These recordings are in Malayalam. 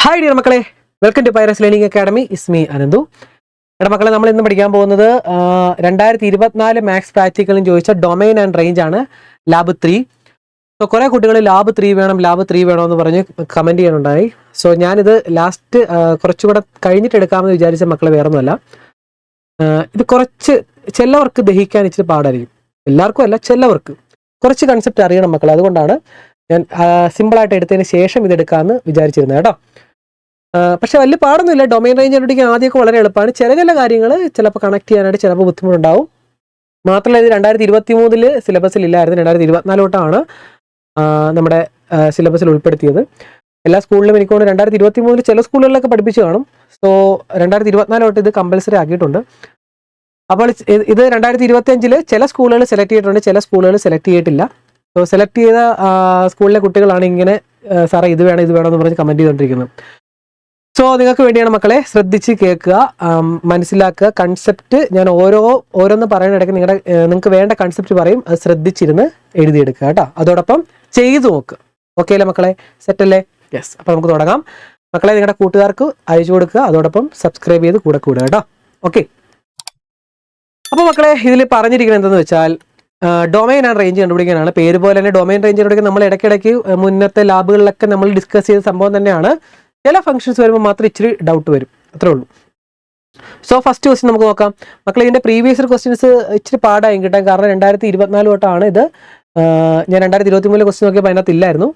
ഹായ് ഡിയർ മക്കളെ, welcome to Pyrus learning academy. Is me Ananthu. എടാ മക്കളെ, നമ്മൾ ഇന്ന് പഠിക്കാൻ പോകുന്നത് 2024 മാത്സ് പ്രാക്ടിക്കലും ചോദിച്ച ഡൊമൈൻ ആൻഡ് റേഞ്ച് ആണ്, ലാബ് 3. സോ കുറേ കുട്ടികൾ ലാബ് 3 വേണമെന്ന് പറഞ്ഞ് കമൻറ്റ് ചെയ്യാനുണ്ടായി. സോ ഞാനിത് ലാസ്റ്റ് കുറച്ചുകൂടെ കഴിഞ്ഞിട്ട് എടുക്കാമെന്ന് വിചാരിച്ച മക്കളെ വേറൊന്നുമല്ല. ഇത് കുറച്ച് ചിലവർക്ക് ദഹിക്കാൻ ഇച്ചിരി പാടായിരിക്കും, എല്ലാവർക്കും അല്ല, ചിലവർക്ക് കുറച്ച് കൺസെപ്റ്റ് അറിയണം മക്കളെ. അതുകൊണ്ടാണ് ഞാൻ സിമ്പിളായിട്ട് എടുത്തതിന് ശേഷം ഇതെടുക്കാമെന്ന് വിചാരിച്ചിരുന്നത് കേട്ടോ. പക്ഷെ വലിയ പാടൊന്നുമില്ല. ഡൊമൈൻ റേഞ്ച് കണ്ടുപിടിക്കാൻ ആദ്യമൊക്കെ വളരെ എളുപ്പമാണ്. ചില കാര്യങ്ങൾ ചിലപ്പോൾ കണക്ട് ചെയ്യാനായിട്ട് ചിലപ്പോൾ ബുദ്ധിമുട്ടുണ്ടാവും. മാത്രമല്ല, ഇത് 2023 സിലബസിൽ ഇല്ലായിരുന്നു, 2024 തൊട്ടാണ് നമ്മുടെ സിലബസിൽ ഉൾപ്പെടുത്തിയത്. എല്ലാ സ്കൂളിലും എനിക്കൊണ്ട് 2023 ചില സ്കൂളുകളിലൊക്കെ പഠിപ്പിച്ചു കാണും. സോ 2024 തൊട്ട് ഇത് കമ്പൽസറി ആക്കിയിട്ടുണ്ട്. അപ്പോൾ ഇത് 2025 ചില സ്കൂളുകൾ സെലക്ട് ചെയ്തിട്ടുണ്ട്, ചില സ്കൂളുകൾ സെലക്ട് ചെയ്തിട്ടില്ല. സോ സെലക്ട് ചെയ്ത സ്കൂളിലെ കുട്ടികളാണ് ഇങ്ങനെ സാറേ ഇത് വേണം എന്ന് പറഞ്ഞ് കമൻറ്റ് ചെയ്തുകൊണ്ടിരിക്കുന്നത്. സോ നിങ്ങൾക്ക് വേണ്ടിയാണ് മക്കളെ, ശ്രദ്ധിച്ച് കേൾക്കുക, മനസ്സിലാക്കുക. കൺസെപ്റ്റ് ഞാൻ ഓരോന്ന് പറയുന്നിടയ്ക്ക് നിങ്ങൾക്ക് വേണ്ട കൺസെപ്റ്റ് പറയും, അത് ശ്രദ്ധിച്ചിരുന്ന് എഴുതിയെടുക്കുക കേട്ടോ. അതോടൊപ്പം ചെയ്തു നോക്കുക. ഓക്കെ അല്ലേ മക്കളെ? സെറ്റല്ലേ? യെസ്. അപ്പോൾ നമുക്ക് തുടങ്ങാം മക്കളെ. നിങ്ങളുടെ കൂട്ടുകാർക്ക് അയച്ചു കൊടുക്കുക, അതോടൊപ്പം സബ്സ്ക്രൈബ് ചെയ്ത് കൂടെ കേട്ടോ. ഓക്കെ. അപ്പോൾ മക്കളെ, ഇതിൽ പറഞ്ഞിരിക്കുന്നത് എന്തെന്ന് വെച്ചാൽ ഡൊമൈൻ ആൻഡ് റേഞ്ച് കണ്ടുപിടിക്കാനാണ്. പേര് പോലെ തന്നെ ഡൊമൈൻ റേഞ്ച് കണ്ടുപിടിക്കാൻ നമ്മൾ ഇടയ്ക്കിടയ്ക്ക് മുന്നത്തെ ലാബുകളിലൊക്കെ നമ്മൾ ഡിസ്കസ് ചെയ്ത സംഭവം തന്നെയാണ്. ചില ഫംഗ്ഷൻസ് വരുമ്പോൾ മാത്രം ഇച്ചിരി ഡൗട്ട് വരും, അത്രേ ഉള്ളൂ. സോ ഫസ്റ്റ് ക്വസ്റ്റ്യൻ നമുക്ക് നോക്കാം മക്കളെ. ഇതിൻ്റെ പ്രീവിയസ് ക്വസ്റ്റ്യൻസ് ഇച്ചിരി പാടായും കിട്ടാൻ കാരണം 2024 തൊട്ടാണ് ഇത്. ഞാൻ 2023 ക്വസ്റ്റ്യൻ നോക്കിയപ്പോൾ അതിനകത്ത് ഇല്ലായിരുന്നു.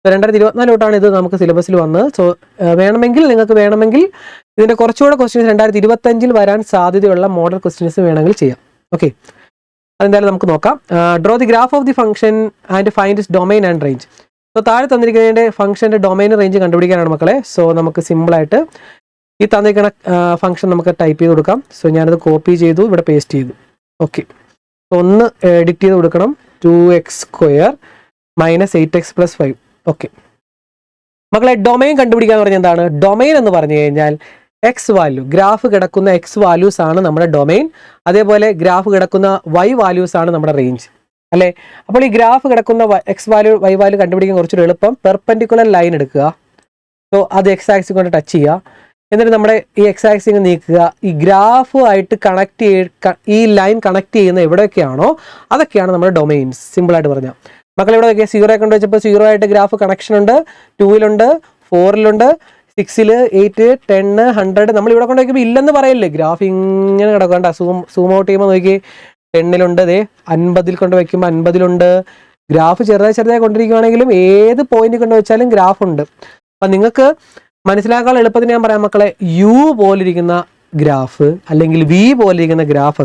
2024 തൊട്ടാണ് ഇത് നമുക്ക് സിലബസിൽ വന്നത്. സോ നിങ്ങൾക്ക് വേണമെങ്കിൽ ഇതിൻ്റെ കുറച്ചുകൂടെ ക്വസ്റ്റ്യൻസ് 2025 വരാൻ സാധ്യതയുള്ള മോഡൽ ക്വസ്റ്റ്യൻസ് വേണമെങ്കിൽ ചെയ്യാം. ഓക്കെ, അതെന്തായാലും നമുക്ക് നോക്കാം. Draw the graph of the function and find it's domain and range. So താഴെ തന്നിരിക്കുന്നതിൻ്റെ ഫംഗ്ഷൻ്റെ ഡൊമൈൻ റേഞ്ച് കണ്ടുപിടിക്കാനാണ് മക്കളെ. സോ നമുക്ക് സിമ്പിളായിട്ട് ഈ തന്നിരിക്കുന്ന ഫംഗ്ഷൻ നമുക്ക് ടൈപ്പ് ചെയ്ത് കൊടുക്കാം. സോ ഞാനത് കോപ്പി ചെയ്തു, ഇവിടെ പേസ്റ്റ് ചെയ്തു. ഓക്കെ, സോ ഒന്ന് എഡിറ്റ് ചെയ്ത് കൊടുക്കണം. 2x² - 8x + 5. ഓക്കെ മക്കളെ, ഡൊമൈൻ കണ്ടുപിടിക്കുക എന്ന് പറഞ്ഞാൽ എന്താണ്? ഡൊമൈൻ എന്ന് പറഞ്ഞു കഴിഞ്ഞാൽ എക്സ് വാല്യൂ, ഗ്രാഫ് കിടക്കുന്ന എക്സ് വാല്യൂസ് ആണ് നമ്മുടെ ഡൊമൈൻ. അതേപോലെ ഗ്രാഫ് കിടക്കുന്ന വൈ വാല്യൂസ് ആണ് നമ്മുടെ റേഞ്ച്, അല്ലേ? അപ്പോൾ ഈ ഗ്രാഫ് കിടക്കുന്ന എക്സ് വാല്യൂ വൈ വാല്യൂ കണ്ടുപിടിക്കാൻ കുറച്ചൊരു എളുപ്പം. പെർപെൻഡിക്കുലർ ലൈൻ എടുക്കുക. സോ അത് എക്സ് ആക്സിസ് കൊണ്ട് ടച്ച് ചെയ്യുക. എന്നിട്ട് നമ്മുടെ ഈ എക്സ് ആക്സിസ് നീക്കുക. ഈ ഗ്രാഫുമായിട്ട് ഈ ലൈൻ കണക്ട് ചെയ്യുന്ന എവിടെയൊക്കെയാണോ അതൊക്കെയാണ് നമ്മുടെ ഡൊമൈൻസ്. സിമ്പിളായിട്ട് പറഞ്ഞാൽ മക്കൾ ഇവിടെ നോക്കിയാൽ 0 കൊണ്ട് വെച്ചപ്പോൾ 0 ആയിട്ട് ഗ്രാഫ് കണക്ഷൻ ഉണ്ട്. 2-ലുണ്ട്, 4-ലുണ്ട്, 6, 8, 10, 100. നമ്മൾ ഇവിടെ കൊണ്ട് വയ്ക്കുമ്പോൾ ഇല്ലെന്ന് പറയല്ലേ, ഗ്രാഫ് ഇങ്ങനെ കിടക്കണ്ട. സൂം ഔട്ട് ചെയ്യുമ്പോൾ നോക്കി 10-ലുണ്ട്, 50 കൊണ്ട് വയ്ക്കുമ്പോൾ 50-ലുണ്ട്. ഗ്രാഫ് ചെറുതായി കൊണ്ടിരിക്കുകയാണെങ്കിലും ഏത് പോയിന്റ് കൊണ്ട് വെച്ചാലും ഗ്രാഫ് ഉണ്ട്. അപ്പം നിങ്ങൾക്ക് മനസ്സിലാക്കാൻ എളുപ്പത്തിന് ഞാൻ പറയാം മക്കളെ, യു പോലിരിക്കുന്ന ഗ്രാഫ് അല്ലെങ്കിൽ വി പോലിരിക്കുന്ന ഗ്രാഫ്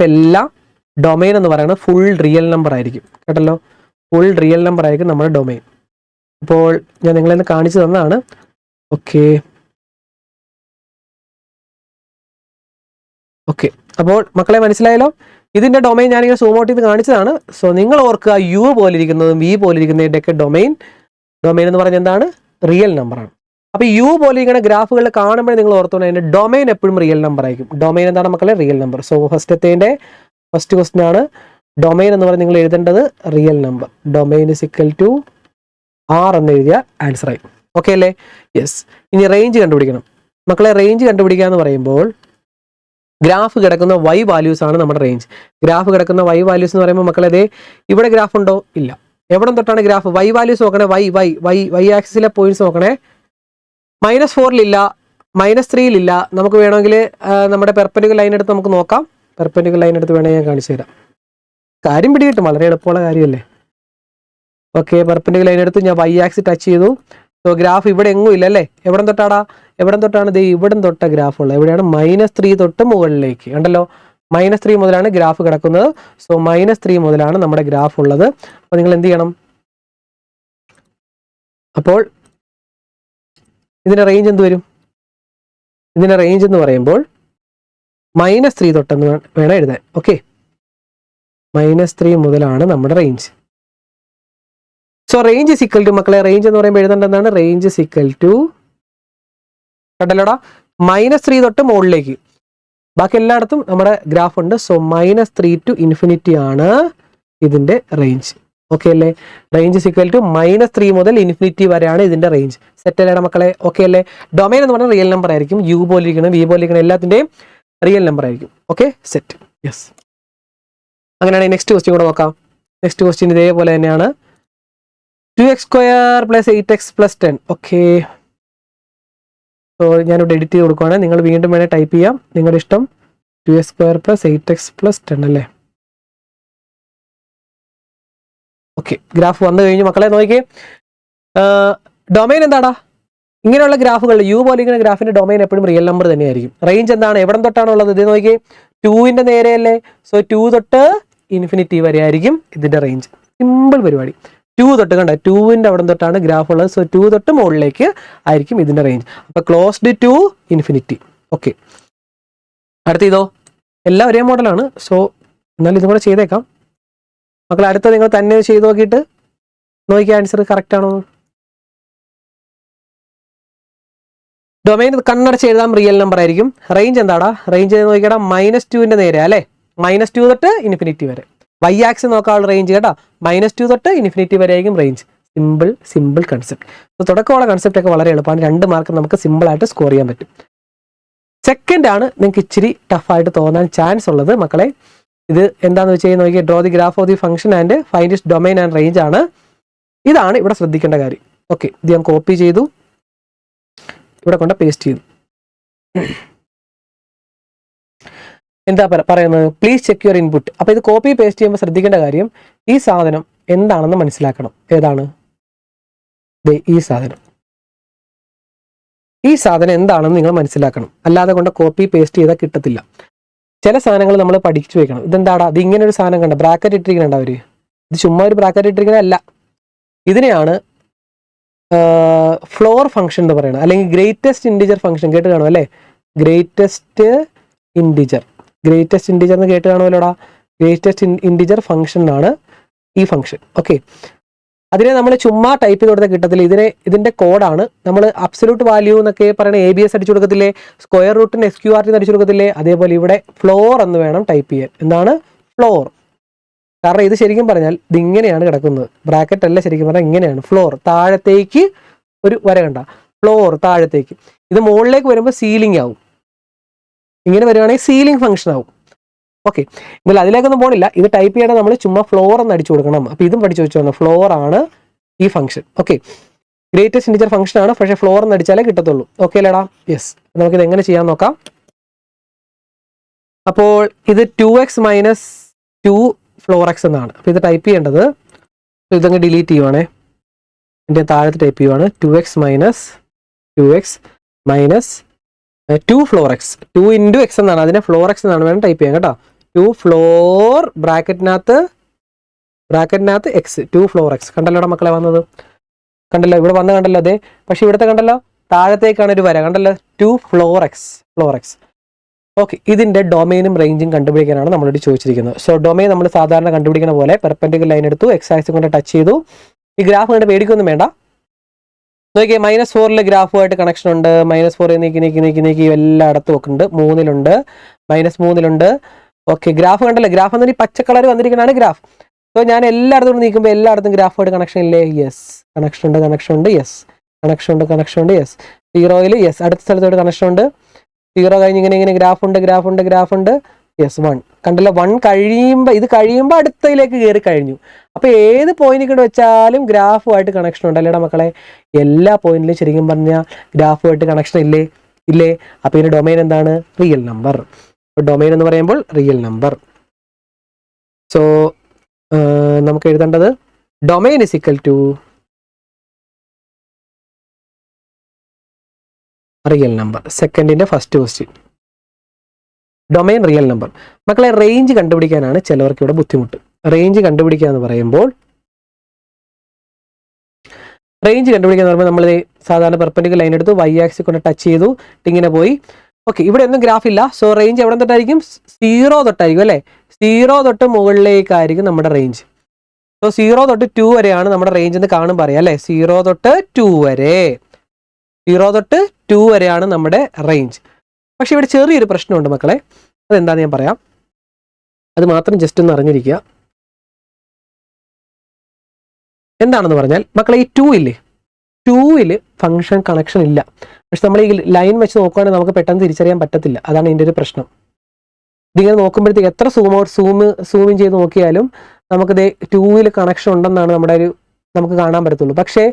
എല്ലാം ഡൊമൈൻ എന്ന് പറയുന്നത് ഫുൾ റിയൽ നമ്പർ ആയിരിക്കും കേട്ടല്ലോ. ഫുൾ റിയൽ നമ്പർ ആയിരിക്കും നമ്മുടെ ഡൊമൈൻ. അപ്പോൾ ഞാൻ നിങ്ങളെന്ന് കാണിച്ചു തന്നതാണ്. ഓക്കെ, അപ്പോൾ മക്കളെ മനസ്സിലായല്ലോ. ഇതിൻ്റെ ഡൊമൈൻ ഞാനിങ്ങനെ സൂം ഔട്ട് ചെയ്ത് കാണിച്ചതാണ്. സോ നിങ്ങൾ ഓർക്കുക, യു പോലിരിക്കുന്നതും വി പോലിരിക്കുന്നതിൻ്റെയൊക്കെ ഡൊമൈൻ എന്ന് പറഞ്ഞാൽ എന്താണ്? റിയൽ നമ്പറാണ്. അപ്പോൾ യു പോലിരിക്കുന്ന ഗ്രാഫുകൾ കാണുമ്പോൾ നിങ്ങൾ ഓർത്തോണം, അതിൻ്റെ ഡൊമൈൻ എപ്പോഴും റിയൽ നമ്പർ ആയിരിക്കും. ഡൊമൈൻ എന്താണ് മക്കളെ? Real number. So first question ആണ് ഡൊമൈൻ എന്ന് പറഞ്ഞ് നിങ്ങൾ എഴുതേണ്ടത് റിയൽ നമ്പർ. ഡൊമൈൻ = R എന്ന് എഴുതിയ ആൻസർ ആയി. ഓക്കെ അല്ലേ? യെസ്. ഇനി റേഞ്ച് കണ്ടുപിടിക്കണം മക്കളെ. റേഞ്ച് കണ്ടുപിടിക്കുക എന്ന് പറയുമ്പോൾ ഗ്രാഫ് കിടക്കുന്ന വൈ വാല്യൂസ് ആണ് നമ്മുടെ റേഞ്ച്. ഗ്രാഫ് കിടക്കുന്ന വൈ വാല്യൂസ് എന്ന് പറയുമ്പോൾ മക്കളെ ഇവിടെ ഗ്രാഫ് ഉണ്ടോ? ഇല്ല. എവിടെ തൊട്ടാണ് ഗ്രാഫ്? വൈ വാല്യൂസ് നോക്കണേ. വൈ ആക്സിസിലെ പോയിന്റ്സ് നോക്കണേ. -4-ലില്ല, -3-ലില്ല. നമുക്ക് വേണമെങ്കിൽ നമ്മുടെ പെർപെൻഡിക്കുലർ ലൈൻ എടുത്ത് നമുക്ക് നോക്കാം. പെർപെൻഡിക്കുലർ ലൈൻ എടുത്ത് വേണമെങ്കിൽ ഞാൻ കാണിച്ചു തരാം. കാര്യം പിടികിട്ടും, വളരെ എളുപ്പമുള്ള കാര്യമല്ലേ. ഓക്കെ, പെർപെൻഡിക്കുലർ ലൈൻ എടുത്ത് ഞാൻ വൈ ആക്സിസ് ടച്ച് ചെയ്തു. സോ ഗ്രാഫ് ഇവിടെ എങ്ങും ഇല്ല അല്ലേ. എവിടെ തൊട്ടാണ് ഇവിടെ തൊട്ട ഗ്രാഫ് ഉള്ളത്. എവിടെയാണ്? -3 തൊട്ട് മുകളിലേക്ക് ഉണ്ടല്ലോ. -3 മുതലാണ് ഗ്രാഫ് കിടക്കുന്നത്. സോ -3 മുതലാണ് നമ്മുടെ ഗ്രാഫ് ഉള്ളത്. അപ്പോൾ നിങ്ങൾ എന്ത് ചെയ്യണം? അപ്പോൾ ഇതിൻ്റെ റേഞ്ച് എന്ത് വരും? ഇതിൻ്റെ റേഞ്ച് എന്ന് പറയുമ്പോൾ -3 തൊട്ടെന്ന് വേണം എഴുതാൻ. ഓക്കെ, -3 മുതലാണ് നമ്മുടെ റേഞ്ച്. സോ റേഞ്ച് = മക്കളെ, റേഞ്ച് എന്ന് പറയുമ്പോൾ എഴുതേണ്ടതാണ് റേഞ്ച് = കണ്ടല്ലോടാ, -3 തൊട്ട് മുകളിലേക്ക്. ബാക്കി എല്ലായിടത്തും നമ്മുടെ ഗ്രാഫ് ഉണ്ട്. സോ -3 to ∞ ആണ് ഇതിൻ്റെ റേഞ്ച്. ഓക്കെ അല്ലേ? റേഞ്ച് ഇസ് ഈക്വൽ ടു -3 മുതൽ ഇൻഫിനിറ്റി വരെയാണ് ഇതിന്റെ റേഞ്ച്. സെറ്റ് അല്ലേടാ മക്കളെ? ഓക്കെ അല്ലേ? ഡൊമൈൻ എന്ന് പറഞ്ഞാൽ റിയൽ നമ്പർ ആയിരിക്കും. യു പോലിരിക്കണം, വി പോലിരിക്കണം, എല്ലാത്തിന്റെയും റിയൽ നമ്പർ ആയിരിക്കും. Okay, set. യെസ്. അങ്ങനെയാണെങ്കിൽ നെക്സ്റ്റ് ക്വസ്റ്റ്യൻ കൂടെ നോക്കാം. നെക്സ്റ്റ് ക്വസ്റ്റ്യൻ ഇതേപോലെ തന്നെയാണ്. 2x² + 8x + 10. ഓക്കെ, സോ ഞാനിവിടെ എഡിറ്റ് ചെയ്ത് കൊടുക്കുവാണ്. നിങ്ങൾ വീണ്ടും വേണേൽ ടൈപ്പ് ചെയ്യാം, നിങ്ങളുടെ ഇഷ്ടം. 2x² + 8x + 10 അല്ലേ? ഓക്കെ, ഗ്രാഫ് വന്നു കഴിഞ്ഞു മക്കളെ. നോക്കിക്കേ, ഡൊമൈൻ എന്താടാ? ഇങ്ങനെയുള്ള ഗ്രാഫുകൾ യു പോലിരിക്കുന്ന ഗ്രാഫിന്റെ ഡൊമൈൻ എപ്പോഴും റിയൽ നമ്പർ തന്നെയായിരിക്കും. റേഞ്ച് എന്താണ്? എവിടെ തൊട്ടാണുള്ളത്? ഇത് നോക്കിയേ, 2ന്റെ നേരെയല്ലേ? സോ 2 തൊട്ട് ഇൻഫിനിറ്റി വരെ ആയിരിക്കും ഇതിന്റെ റേഞ്ച്. സിമ്പിൾ പരിപാടി. 2 തൊട്ട് കണ്ട 2ന്റെ അവിടെ തൊട്ടാണ് ഗ്രാഫ് ഉള്ളത്. സോ 2 തൊട്ട് മുകളിലേക്ക് ആയിരിക്കും ഇതിന്റെ റേഞ്ച്. അപ്പൊ ക്ലോസ്ഡ് ടു ഇൻഫിനിറ്റി. ഓക്കെ, അടുത്ത ഇതോ? എല്ലാം ഒരേ മോഡലാണ്. സോ എന്നാലും ഇതും കൂടെ ചെയ്തേക്കാം മക്കളെ. അടുത്ത നിങ്ങൾ തന്നെ ചെയ്ത് നോക്കിയിട്ട് നോക്കിയ ആൻസർ കറക്റ്റ് ആണോ? ഡൊമൈൻ കണ്ണടച്ച് എഴുതാം, റിയൽ നമ്പർ ആയിരിക്കും. റേഞ്ച് എന്താടാ? റേഞ്ച് നോക്കിയാടാ, -2ന്റെ നേരെ അല്ലേ? -2 തൊട്ട് ഇൻഫിനിറ്റി വരെ. വൈ ആക്സ് നോക്കാനുള്ള റേഞ്ച് കേട്ടോ, -2 തൊട്ട് ഇൻഫിനിറ്റി വരെ ആയിരിക്കും റേഞ്ച്. Simple concept. അപ്പോൾ തുടക്കമുള്ള കൺസെപ്റ്റ് ഒക്കെ വളരെ എളുപ്പമാണ്. 2 മാർക്ക് നമുക്ക് സിമ്പിൾ ആയിട്ട് സ്കോർ ചെയ്യാൻ പറ്റും. സെക്കൻഡ് ആണ് നിങ്ങൾക്ക് ഇച്ചിരി ടഫായിട്ട് തോന്നാൻ ചാൻസ് ഉള്ളത് മക്കളെ. ഇത് എന്താണെന്ന് വെച്ച് കഴിഞ്ഞാൽ നോക്കിയാൽ draw the graph of the function and find it's domain and range ആണ്. ഇതാണ് ഇവിടെ ശ്രദ്ധിക്കേണ്ട കാര്യം. ഓക്കെ, ഇത് ഞാൻ കോപ്പി ചെയ്തു, ഇവിടെ കൊണ്ട് പേസ്റ്റ് ചെയ്തു. എന്താ പറയുന്നത്? Please check your input. അപ്പൊ ഇത് കോപ്പി പേസ്റ്റ് ചെയ്യുമ്പോൾ ശ്രദ്ധിക്കേണ്ട കാര്യം, ഈ സാധനം എന്താണെന്ന് മനസ്സിലാക്കണം. ഏതാണ്? ഈ സാധനം. ഈ സാധനം എന്താണെന്ന് നിങ്ങൾ മനസ്സിലാക്കണം. അല്ലാതെ കൊണ്ട് കോപ്പി പേസ്റ്റ് ചെയ്താൽ കിട്ടത്തില്ല. ചില സാധനങ്ങൾ നമ്മൾ പഠിച്ചു വെക്കണം. ഇതെന്താടാ? ഇത് ഇങ്ങനെ ഒരു സാധനം കണ്ട ബ്രാക്കറ്റ് ഇട്ടിരിക്കണ അവര്. ഇത് ചുമ്മാ ഒരു ബ്രാക്കറ്റ് ഇട്ടിരിക്കണല്ല. ഇതിനെയാണ് ഫ്ലോർ ഫംഗ്ഷൻ എന്ന് പറയുന്നത്, അല്ലെങ്കിൽ ഗ്രേറ്റസ്റ്റ് ഇൻഡിജർ ഫംഗ്ഷൻ. കേട്ട് കാണും അല്ലേ? ഗ്രേറ്റസ്റ്റ് ഇൻഡിജർ എന്ന് കേട്ട് കാണുമല്ലോടാ. ഗ്രേറ്റസ്റ്റ് ഇൻഡിജർ ഫംഗ്ഷൻ ആണ് ഈ ഫംഗ്ഷൻ. ഓക്കെ, അതിനെ നമ്മൾ ചുമ്മാ ടൈപ്പ് ചെയ്ത് കൊടുത്താൽ കിട്ടത്തില്ല. ഇതിന്റെ കോഡാണ് നമ്മൾ അബ്സല്യൂട്ട് വാല്യൂ എന്നൊക്കെ പറയുന്ന ABS അടിച്ചു കൊടുക്കത്തില്ലേ, സ്ക്വയർ റൂട്ടിന് SQRT അടിച്ചു കൊടുക്കത്തില്ലേ, അതേപോലെ ഇവിടെ ഫ്ലോർ എന്ന് വേണം ടൈപ്പ് ചെയ്യാൻ. എന്താണ് ഫ്ലോർ? കാരണം ഇത് ശരിക്കും പറഞ്ഞാൽ ഇത് ഇങ്ങനെയാണ് കിടക്കുന്നത്. ബ്രാക്കറ്റ് അല്ല, ശരിക്കും പറഞ്ഞാൽ ഇങ്ങനെയാണ് ഫ്ലോർ. താഴത്തേക്ക് ഒരു വര കണ്ട, ഫ്ലോർ താഴത്തേക്ക്. ഇത് മുകളിലേക്ക് വരുമ്പോൾ സീലിംഗ് ആവും. ഇങ്ങനെ വരുവാണെങ്കിൽ സീലിംഗ് ഫംഗ്ഷൻ ആവും. ഓക്കെ, എന്നാൽ അതിലേക്കൊന്നും പോകണില്ല. ഇത് ടൈപ്പ് ചെയ്യണം നമ്മൾ ചുമ്മാ ഫ്ലോർ എന്ന് അടിച്ചു കൊടുക്കണം. അപ്പൊ ഇതും പഠിച്ചു വെച്ചോണം, ഫ്ലോർ ആണ് ഈ function. Okay, greatest integer function ആണ്, പക്ഷേ ഫ്ലോർ എന്ന് അടിച്ചാലേ കിട്ടത്തുള്ളൂ. ഓക്കെ അല്ലേടാ? യെസ്. നമുക്കിത് എങ്ങനെ ചെയ്യാൻ നോക്കാം. അപ്പോൾ ഇത് 2x - 2 ഫ്ലോർ x എന്നാണ്. അപ്പൊ ഇത് ടൈപ്പ് ചെയ്യേണ്ടത്, ഇതങ്ങ് ഡിലീറ്റ് ചെയ്യുവാണേ. എൻ്റെ താഴത്ത് ടൈപ്പ് ചെയ്യുവാണ് 2x - 2 ഫ്ലോർ x. 2 × x എന്നാണ്, അതിനെ ഫ്ലോർ x എന്നാണ് വേണം ടൈപ്പ് ചെയ്യാൻ കേട്ടോ. 2 ഫ്ലോർ ബ്രാക്കറ്റിനകത്ത് x, 2 ഫ്ലോർ x. കണ്ടല്ലോടാ മക്കളെ വന്നത്? കണ്ടല്ലോ, ഇവിടെ വന്ന് കണ്ടല്ലോ അതെ. പക്ഷെ ഇവിടുത്തെ കണ്ടല്ലോ, താഴത്തേക്കാണ് ഒരു വര. കണ്ടല്ലോ, 2 ഫ്ലോർ x. ഓക്കെ, ഇതിന്റെ ഡൊമൈനും റേഞ്ചും കണ്ടുപിടിക്കാനാണ് നമ്മളോട് ചോദിച്ചിരിക്കുന്നത്. സോ ഡൊമൈൻ നമ്മൾ സാധാരണ കണ്ടുപിടിക്കുന്ന പോലെ പെർപെൻഡിക്കുലർ ലൈൻ എടുത്തു, x ആക്സിസ് കൊണ്ട് ടച്ച് ചെയ്തു. ഈ ഗ്രാഫ് കണ്ട് പേടിക്കൊന്നും വേണ്ട. നോക്കിയേ, -4 ഗ്രാഫുമായിട്ട് കണക്ഷൻ ഉണ്ട്. -4 നീക്കി എല്ലായിടത്തും ഒക്കെ ഉണ്ട്. 3 -3 ഓക്കെ, ഗ്രാഫ് കണ്ടല്ലേ? ഗ്രാഫ് എന്നീ പച്ച കളർ വന്നിരിക്കുന്നതാണ് ഗ്രാഫ്. സോ ഞാൻ എല്ലായിടത്തും നീക്കുമ്പോൾ എല്ലായിടത്തും ഗ്രാഫുമായിട്ട് കണക്ഷൻ ഇല്ലേ? യെസ്, കണക്ഷൻ ഉണ്ട്. യെസ്, കണക്ഷൻ ഉണ്ട്. യെസ്, 0 യെസ്, അടുത്ത സ്ഥലത്തോട്ട് കണക്ഷൻ ഉണ്ട്. 0 കഴിഞ്ഞ് ഇങ്ങനെ ഗ്രാഫ് ഉണ്ട്. യെസ്, 1 കണ്ടല്ലോ. 1 കഴിയുമ്പോൾ അടുത്തതിലേക്ക് കയറി കഴിഞ്ഞു. അപ്പൊ ഏത് പോയിന്റ് കൂടെ വെച്ചാലും ഗ്രാഫുമായിട്ട് കണക്ഷൻ ഉണ്ട് അല്ലേടാ മക്കളെ? എല്ലാ പോയിന്റിലും ശരിക്കും പറഞ്ഞാൽ ഗ്രാഫുമായിട്ട് കണക്ഷൻ ഇല്ലേ? അപ്പൊ ഇതിന്റെ ഡൊമൈൻ എന്താണ്? Real number. ഡൊമൈൻ എന്ന് പറയുമ്പോൾ റിയൽ നമ്പർ. സോ നമുക്ക് എഴുതേണ്ടത് domain is equal to real number. സെക്കൻഡിന്റെ first question, domain real number. മക്കളെ, റേഞ്ച് കണ്ടുപിടിക്കാനാണ് ചിലവർക്ക് ഇവിടെ ബുദ്ധിമുട്ട്. റേഞ്ച് കണ്ടുപിടിക്കുക എന്ന് പറയുമ്പോൾ നമ്മൾ സാധാരണ പെർപെൻഡിക്കുലർ ലൈൻ എടുത്തു, y ആക്സിസ് കൊണ്ട് ടച്ച് ചെയ്തു, ഇങ്ങനെ പോയി. ഓക്കെ, ഇവിടെ ഒന്നും ഗ്രാഫ് ഇല്ല. സോ റേഞ്ച് എവിടെ തൊട്ടായിരിക്കും? 0 തൊട്ടായിരിക്കും അല്ലേ? 0 തൊട്ട് മുകളിലേക്കായിരിക്കും നമ്മുടെ റേഞ്ച്. സോ 0 തൊട്ട് 2 വരെയാണ് നമ്മുടെ റേഞ്ച് എന്ന് കാണുമ്പോൾ അറിയാം അല്ലേ? 0 തൊട്ട് 2 വരെയാണ് നമ്മുടെ റേഞ്ച്. പക്ഷെ ഇവിടെ ചെറിയൊരു പ്രശ്നമുണ്ട് മക്കളെ. അതെന്താണെന്ന് ഞാൻ പറയാം. അത് മാത്രം ജസ്റ്റ് ഒന്ന് അറിഞ്ഞിരിക്കുക. എന്താണെന്ന് പറഞ്ഞാൽ മക്കളെ ഈ 2 ഇല്ലേ, 2 ഫംഗ്ഷൻ കണക്ഷൻ ഇല്ല. പക്ഷെ നമ്മൾ ഈ ലൈൻ വെച്ച് നോക്കുകയാണെങ്കിൽ നമുക്ക് പെട്ടെന്ന് തിരിച്ചറിയാൻ പറ്റത്തില്ല. അതാണ് ഇതിൻ്റെ ഒരു പ്രശ്നം. ഇതിങ്ങനെ നോക്കുമ്പോഴത്തേക്ക് എത്ര സൂം ചെയ്ത് നോക്കിയാലും നമുക്കിത് 2 കണക്ഷൻ ഉണ്ടെന്നാണ് നമുക്ക് കാണാൻ പറ്റത്തുള്ളൂ. പക്ഷേ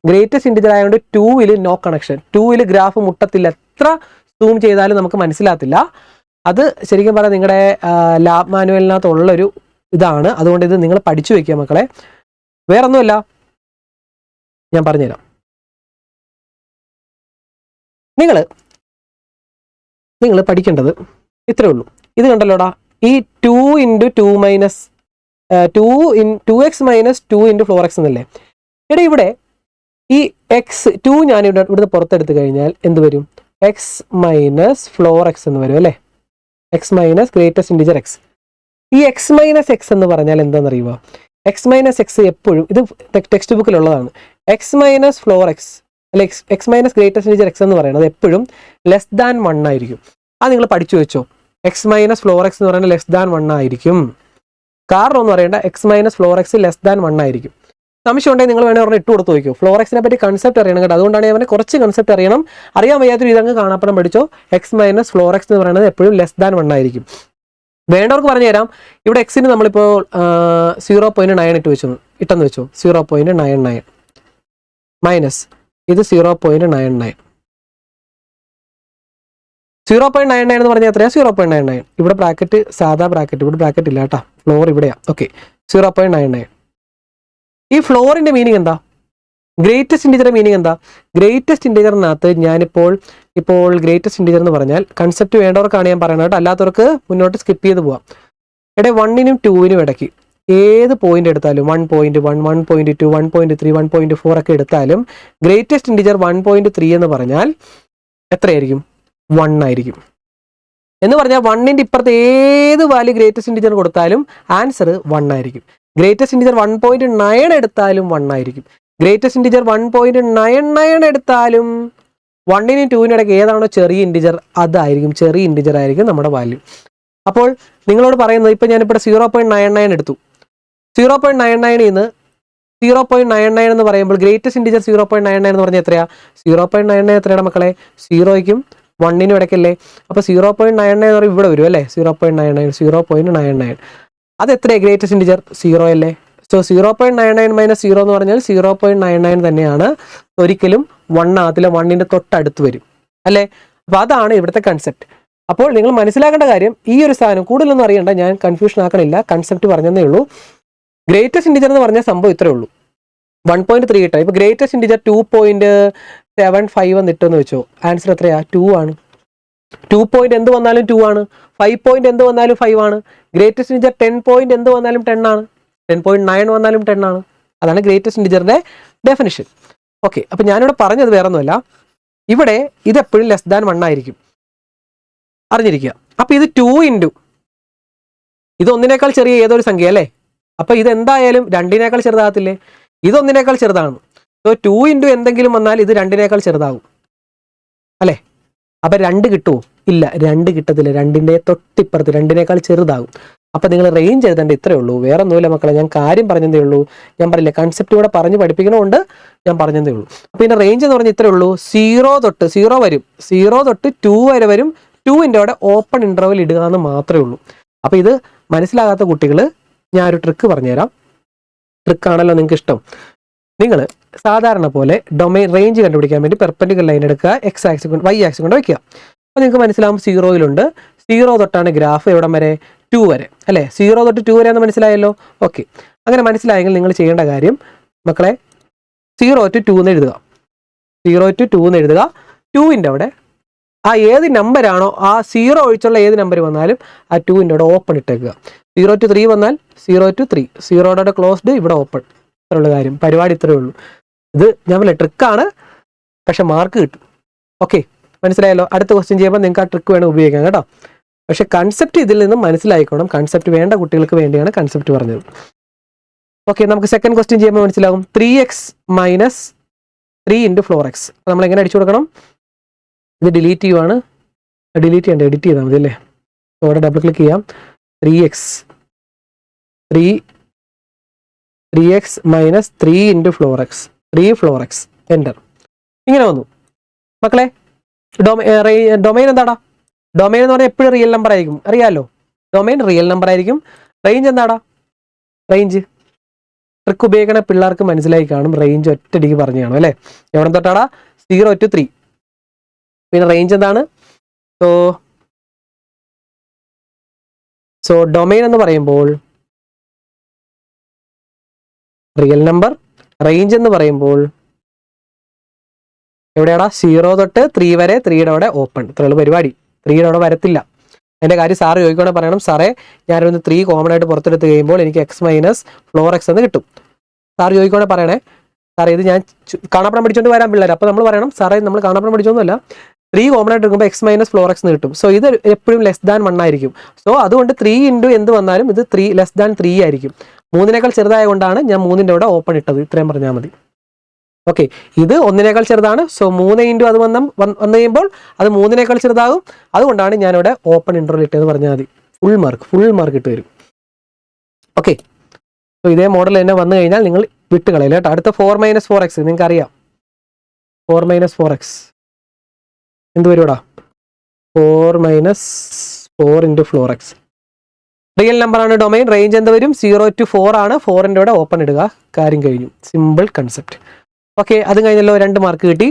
ഗ്രേറ്റസ്റ്റ് ഇൻറ്റിജർ ആയതുകൊണ്ട് 2 നോ കണക്ഷൻ, 2 ഗ്രാഫ് മുട്ടത്തില്ല. എത്ര സൂം ചെയ്താലും നമുക്ക് മനസ്സിലാത്തില്ല. അത് ശരിക്കും പറഞ്ഞാൽ നിങ്ങളുടെ ലാബ് മാനുവലിനകത്തുള്ളൊരു ഇതാണ്. അതുകൊണ്ട് ഇത് നിങ്ങൾ പഠിച്ചു വെക്കുക മക്കളെ. വേറൊന്നുമല്ല, ഞാൻ പറഞ്ഞുതരാം. നിങ്ങൾ പഠിക്കേണ്ടത് ഇത്രേ ഉള്ളൂ. ഇത് കണ്ടല്ലോടാ, ഈ 2 × 2 minus 2x minus 2 × floor X എന്നല്ലേ. എടാ ഇവിടെ ഈ x2 ഞാൻ ഇവിടുന്ന് പുറത്തെടുത്ത് കഴിഞ്ഞാൽ എന്ത് വരും? എക്സ് മൈനസ് ഫ്ലോർ എക്സ് എന്ന് വരും അല്ലേ. X minus greatest integer x. ഈ എക്സ് മൈനസ് എക്സ് എന്ന് പറഞ്ഞാൽ എന്താണെന്നറിയുമോ? എക്സ് മൈനസ് എക്സ് എപ്പോഴും ഇത് ടെക്സ്റ്റ് ബുക്കിലുള്ളതാണ്. എക്സ് മൈനസ് ഫ്ലോർ എക്സ് അല്ലെ x minus greatest integer x എന്ന് പറയുന്നത് എപ്പോഴും ലെസ് ദാൻ 1 ആയിരിക്കും. അത് നിങ്ങൾ പഠിച്ചു വെച്ചോ. എക്സ് മൈനസ് ഫ്ലോർ എക്സ് എന്ന് പറയുന്നത് ലെസ് ദാൻ 1 ആയിരിക്കും. കാരണം ഒന്നും അറിയേണ്ട, X minus floor X less than 1 ആയിരിക്കും. സംശയം ഉണ്ടെങ്കിൽ നിങ്ങൾ വേണമെങ്കിൽ പറഞ്ഞാൽ ഇട്ട് കൊടുത്ത് നോക്കിയോ. ഫ്ലോർ എക്സിനെ പറ്റി കൺസെപ്റ്റ് അറിയണം കേട്ടോ. അതുകൊണ്ടാണ് ഞാൻ കുറച്ച് കൺസെപ്റ്റ് അറിയണം. അറിയാൻ വയ്യാത്തൊരു ഇതങ്ങ് കാണാപ്പണം പഠിച്ചോ. എക്സ് മൈനസ് ഫ്ലോർ എക്സ് എന്ന് പറയുന്നത് എപ്പോഴും ലെസ് ദാൻ 1 ആയിരിക്കും. വേണ്ടവർക്ക് പറഞ്ഞു തരാം. ഇവിടെ എക്സിന് നമ്മളിപ്പോൾ 0.9 ഇട്ടെന്ന് വെച്ചോ. 0.99 മൈനസ് ഇത് 0.99. 0.99 എന്ന് പറഞ്ഞാൽ എത്രയാണ്? 0.99. ഇവിടെ ബ്രാക്കറ്റ് സാധാ ബ്രാക്കറ്റ്, ഇവിടെ ബ്രാക്കറ്റ് ഇല്ല കേട്ടോ. ഫ്ലോർ ഇവിടെയാണ്. ഓക്കെ, 0.99. ഈ ഫ്ലോറിന്റെ മീനിങ് എന്താ? ഗ്രേറ്റസ്റ്റ് ഇൻറ്റിജറിന്റെ മീനിങ് എന്താ? ഗ്രേറ്റസ്റ്റ് ഇൻറ്റിജറിനകത്ത് ഞാനിപ്പോൾ ഗ്രേറ്റസ്റ്റ് ഇൻറ്റിജർ എന്ന് പറഞ്ഞാൽ കൺസെപ്റ്റ് വേണ്ടവർക്കാണ് ഞാൻ പറയുന്നത് കേട്ടോ. അല്ലാത്തവർക്ക് മുന്നോട്ട് സ്കിപ്പ് ചെയ്ത് പോവാം. ഇവിടെ 1നും 2നും ഇടയ്ക്ക് ഏത് പോയിന്റ് എടുത്താലും 1.1, 1.2, 1.3, 1.4 ഒക്കെ എടുത്താലും ഗ്രേറ്റസ്റ്റ് ഇൻറ്റിജർ 1.3 എന്ന് പറഞ്ഞാൽ എത്രയായിരിക്കും? 1 ആയിരിക്കും. എന്ന് പറഞ്ഞാൽ 1ന്റെ ഇപ്പുറത്ത് ഏത് വാല്യൂ ഗ്രേറ്റസ്റ്റ് ഇൻറ്റിജർ കൊടുത്താലും ആൻസർ 1 ആയിരിക്കും. ഗ്രേറ്റസ്റ്റ് ഇൻറ്റിജർ 1.9 എടുത്താലും 1 ആയിരിക്കും. ഗ്രേറ്റസ്റ്റ് ഇൻറ്റിജർ 1.99 എടുത്താലും 1നും 2നും ഇടയ്ക്ക് ഏതാണോ ചെറിയ ഇൻറ്റിജർ അതായിരിക്കും, ചെറിയ ഇൻറ്റിജർ ആയിരിക്കും നമ്മുടെ വാല്യൂ. അപ്പോൾ നിങ്ങളോട് പറയുന്നത്, ഇപ്പം ഞാനിവിടെ 0.99 എടുത്തു. 0.99 നിന്ന് 0.99 എന്ന് പറയുമ്പോൾ ഗ്രേറ്റസ്റ്റ് ഇൻറ്റിജർ 0.99 എന്ന് പറഞ്ഞാൽ എത്രയാ? 0.99 എത്രയാണ് മക്കളെ? 0നും 1നും ഇടയ്ക്കല്ലേ. അപ്പോൾ 0.99 എന്ന് പറയുമ്പോൾ ഇവിടെ വരും അല്ലേ. 0.99 അത് എത്രയാണ്? ഗ്രേറ്റസ്റ്റ് ഇൻറ്റിജർ 0 അല്ലേ. സോ 0.99 മൈനസ് 0 എന്ന് പറഞ്ഞാൽ 0.99 തന്നെയാണ്. ഒരിക്കലും 1 ആകത്തില്ല, 1ന്റെ തൊട്ടടുത്ത് വരും അല്ലേ. അപ്പോൾ അതാണ് ഇവിടുത്തെ കൺസെപ്റ്റ്. അപ്പോൾ നിങ്ങൾ മനസ്സിലാക്കേണ്ട കാര്യം, ഈ ഒരു സാധനം കൂടുതലൊന്നും അറിയണ്ട, ഞാൻ കൺഫ്യൂഷൻ ആക്കണില്ല, കൺസെപ്റ്റ് പറഞ്ഞതേ ഉള്ളൂ. ഗ്രേറ്റസ്റ്റ് ഇൻറ്റിജർ എന്ന് പറഞ്ഞ സംഭവം ഇത്രേ ഉള്ളൂ. 1.3 കിട്ടാം. ഇപ്പോൾ ഗ്രേറ്റസ്റ്റ് ഇൻറ്റിജർ 2.75 എന്ന് ഇട്ടെന്ന് വെച്ചോ. ആൻസർ എത്രയാ? 2 ആണ്. 2 പോയിന്റ് എന്ത് വന്നാലും 2 ആണ്. 5 പോയിന്റ് എന്ത് വന്നാലും 5 ആണ്. ഗ്രേറ്റസ്റ്റ് ഇൻറ്റിജർ 10 പോയിന്റ് എന്ത് വന്നാലും 10 ആണ്. 10.9 വന്നാലും 10 ആണ്. അതാണ് ഗ്രേറ്റസ്റ്റ് ഇൻറ്റിജറിന്റെ ഡെഫിനിഷൻ. ഓക്കെ, അപ്പം ഞാനിവിടെ പറഞ്ഞത് വേറെ ഒന്നുമല്ല, ഇവിടെ ഇതെപ്പോഴും ലെസ് ദാൻ 1 ആയിരിക്കും, അറിഞ്ഞിരിക്കുക. അപ്പം ഇത് 2 ഇൻറ്റു ഇത് 1നേക്കാൾ ചെറിയ ഏതൊരു സംഖ്യ അല്ലേ. അപ്പം ഇത് എന്തായാലും 2നേക്കാൾ ചെറുതാകത്തില്ലേ. ഇത് 1നേക്കാൾ ചെറുതാണ്. സോ 2 ഇൻറ്റു എന്തെങ്കിലും വന്നാൽ ഇത് 2നേക്കാൾ ചെറുതാകും അല്ലേ. അപ്പം 2 കിട്ടുമോ? ഇല്ല, 2 കിട്ടത്തില്ല. 2ന്റെ തൊട്ടിപ്പുറത്ത് 2നേക്കാൾ ചെറുതാകും. അപ്പം നിങ്ങൾ റേഞ്ച് എഴുതേണ്ട ഇത്രയേ ഉള്ളൂ, വേറെ ഒന്നുമില്ല മക്കളെ. ഞാൻ കാര്യം പറഞ്ഞതേ ഉള്ളൂ. ഞാൻ പറഞ്ഞില്ല, കൺസെപ്റ്റ് കൂടെ പറഞ്ഞ് പഠിപ്പിക്കണമുണ്ട്, ഞാൻ പറഞ്ഞതേ ഉള്ളൂ. അപ്പം ഇതിൻ്റെ റേഞ്ച് എന്ന് പറഞ്ഞാൽ ഇത്രയേ ഉള്ളൂ. 0 തൊട്ട് 0 വരും, 0 തൊട്ട് 2 വരെ വരും. 2ന്റെ അവിടെ ഓപ്പൺ ഇൻ്റർവെൽ ഇടുക എന്ന് മാത്രമേ ഉള്ളൂ. അപ്പം ഇത് മനസ്സിലാകാത്ത കുട്ടികൾ ഞാനൊരു ട്രിക്ക് പറഞ്ഞുതരാം. ട്രിക്കാണല്ലോ നിങ്ങൾക്ക് ഇഷ്ടം. നിങ്ങൾ സാധാരണ പോലെ ഡൊമൈൻ റേഞ്ച് കണ്ടുപിടിക്കാൻ വേണ്ടി പെർപെൻഡിക്കുലർ ലൈൻ എടുക്കുക, എക്സ് ആക്സിസ് കൊണ്ട് വൈ ആക്സിസ് കൊണ്ട് വയ്ക്കുക. അപ്പോൾ നിങ്ങൾക്ക് മനസ്സിലാവും 0 0 തൊട്ടാണ് ഗ്രാഫ് എവിടം വരെ? 2 വരെ അല്ലേ. 0 തൊട്ട് 2 വരെ എന്ന് മനസ്സിലായല്ലോ. ഓക്കെ, അങ്ങനെ മനസ്സിലായെങ്കിൽ നിങ്ങൾ ചെയ്യേണ്ട കാര്യം മക്കളെ 0 to 2 എന്ന് എഴുതുക. 0 to 2 എന്ന് എഴുതുക. 2ന്റെ അവിടെ ആ ഏത് നമ്പറാണോ, ആ 0 ഒഴിച്ചുള്ള ഏത് നമ്പർ വന്നാലും ആ 2ന്റെ അവിടെ ഓപ്പൺ ഇട്ടേക്കുക. 0 to 3 വന്നാൽ 0 to 3, 0യുടെ ക്ലോസ്ഡ്, ഇവിടെ ഓപ്പൺ. ഇത്രയുള്ള കാര്യം, പരിപാടി ഇത്രയേ ഉള്ളൂ. ഇത് ഞാൻ പറയാം ട്രിക്കാണ്, പക്ഷെ മാർക്ക് കിട്ടും. ഓക്കെ, മനസ്സിലായല്ലോ. അടുത്ത ക്വസ്റ്റ്യൻ ചെയ്യുമ്പോൾ നിങ്ങൾക്ക് ആ ട്രിക്ക് വേണം ഉപയോഗിക്കാം കേട്ടോ. പക്ഷെ കൺസെപ്റ്റ് ഇതിൽ നിന്നും മനസ്സിലായിക്കോണം. കൺസെപ്റ്റ് വേണ്ട കുട്ടികൾക്ക് വേണ്ടിയാണ് കൺസെപ്റ്റ് പറഞ്ഞത്. ഓക്കെ, നമുക്ക് സെക്കൻഡ് ക്വസ്റ്റ്യൻ ചെയ്യുമ്പോൾ മനസ്സിലാകും. 3x minus 3 into floor X. നമ്മൾ എങ്ങനെ അടിച്ചു കൊടുക്കണം? ഇത് ഡിലീറ്റ് ചെയ്യുവാണ്. ഡിലീറ്റ് ചെയ്യണ്ട, എഡിറ്റ് ചെയ്താൽ മതി അല്ലേ. അവിടെ ഡബിൾ ക്ലിക്ക് ചെയ്യാം. 3x 3x minus 3 into floor X 3 floor X enter. ഇങ്ങനെ വന്നു മക്കളെ. ഡൊമൈൻ എന്താടാ? ഡൊമൈൻ എന്ന് പറഞ്ഞാൽ എപ്പോഴും റിയൽ നമ്പർ ആയിരിക്കും, അറിയാമല്ലോ. ഡൊമൈൻ റിയൽ നമ്പർ ആയിരിക്കും. റേഞ്ച് എന്താടാ? റേഞ്ച് ട്രിക്ക് ഉപയോഗിക്കണ പിള്ളേർക്ക് മനസ്സിലായി കാണും. റേഞ്ച് ഒറ്റയടിക്ക് പറഞ്ഞു കാണും അല്ലേ. എവിടെ തൊട്ടാടാ? 0 to 3. പിന്നെ റേഞ്ച് എന്താണ്? സോ ഡൊമൈൻ എന്ന് പറയുമ്പോൾ റിയൽ നമ്പർ, റേഞ്ച് എന്ന് പറയുമ്പോൾ എവിടെയാടാ? 0 തൊട്ട് 3 വരെ, 3യുടെ അവിടെ ഓപ്പൺ. ഇത്രയുള്ള പരിപാടി. 3യുടെ അവിടെ വരത്തില്ല. എൻ്റെ കാര്യം സാറ് ചോദിക്കുകയാണെങ്കിൽ പറയണം, സാറേ ഞാനൊന്ന് 3 കോമൺ ആയിട്ട് പുറത്തെടുത്ത് കഴിയുമ്പോൾ എനിക്ക് എക്സ് മൈനസ് ഫ്ലോർ എക്സ് എന്ന് കിട്ടും. സാറ് ചോദിക്കുകയാണെങ്കിൽ പറയണേ, സാറേ ഇത് ഞാൻ കാണാപ്പണം പഠിച്ചുകൊണ്ട് വരാൻ പിള്ളേർ. അപ്പോൾ നമ്മൾ പറയണം, സാറേ നമ്മൾ കാണാപ്പണം പഠിച്ചൊന്നുമല്ല, 3 കോമൺ ആയിട്ട് എടുക്കുമ്പോൾ എക്സ് മൈനസ് ഫ്ലോർ എക്സ് എന്ന് കിട്ടും. സോ ഇത് എപ്പോഴും ലെസ് ദാൻ 1 ആയിരിക്കും. സോ അതുകൊണ്ട് 3 ഇൻറ്റു എന്ത് വന്നാലും ഇത് 3 ലെസ് ദാൻ 3 ആയിരിക്കും. 3നേക്കാൾ ചെറുതായ കൊണ്ടാണ് ഞാൻ 3ൻ്റെ അവിടെ ഓപ്പൺ ഇട്ടത്. ഇത്രയും പറഞ്ഞാൽ മതി. ഓക്കെ, ഇത് 1നേക്കാൾ ചെറുതാണ്. സോ 3 ഇൻറ്റു അത് വന്നു കഴിയുമ്പോൾ അത് 3നേക്കാൾ ചെറുതാകും. അതുകൊണ്ടാണ് ഞാനിവിടെ ഓപ്പൺ ഇൻ്റർവൽ ഇട്ടതെന്ന് പറഞ്ഞാൽ മതി. ഫുൾ മാർക്ക് ഇട്ട് വരും. ഓക്കെ, സോ ഇതേ മോഡൽ തന്നെ വന്നു കഴിഞ്ഞാൽ നിങ്ങൾ വിട്ട് കളയില്ല കേട്ടോ. അടുത്ത 4 മൈനസ് 4x നിങ്ങൾക്ക് അറിയാം. 4 മൈനസ് 4x എന്ത് വരുവാടാ? 4 minus 4 into floor X. Real നമ്പറാണ് ഡൊമൈൻ. റേഞ്ച് എന്ത് വരും? 0 to 4 ആണ്. 4ൻ്റെ അവിടെ ഓപ്പൺ ഇടുക. കാര്യം കഴിഞ്ഞു. Simple concept. ഓക്കെ, അത് കഴിഞ്ഞല്ലോ. 2 മാർക്ക് കിട്ടി.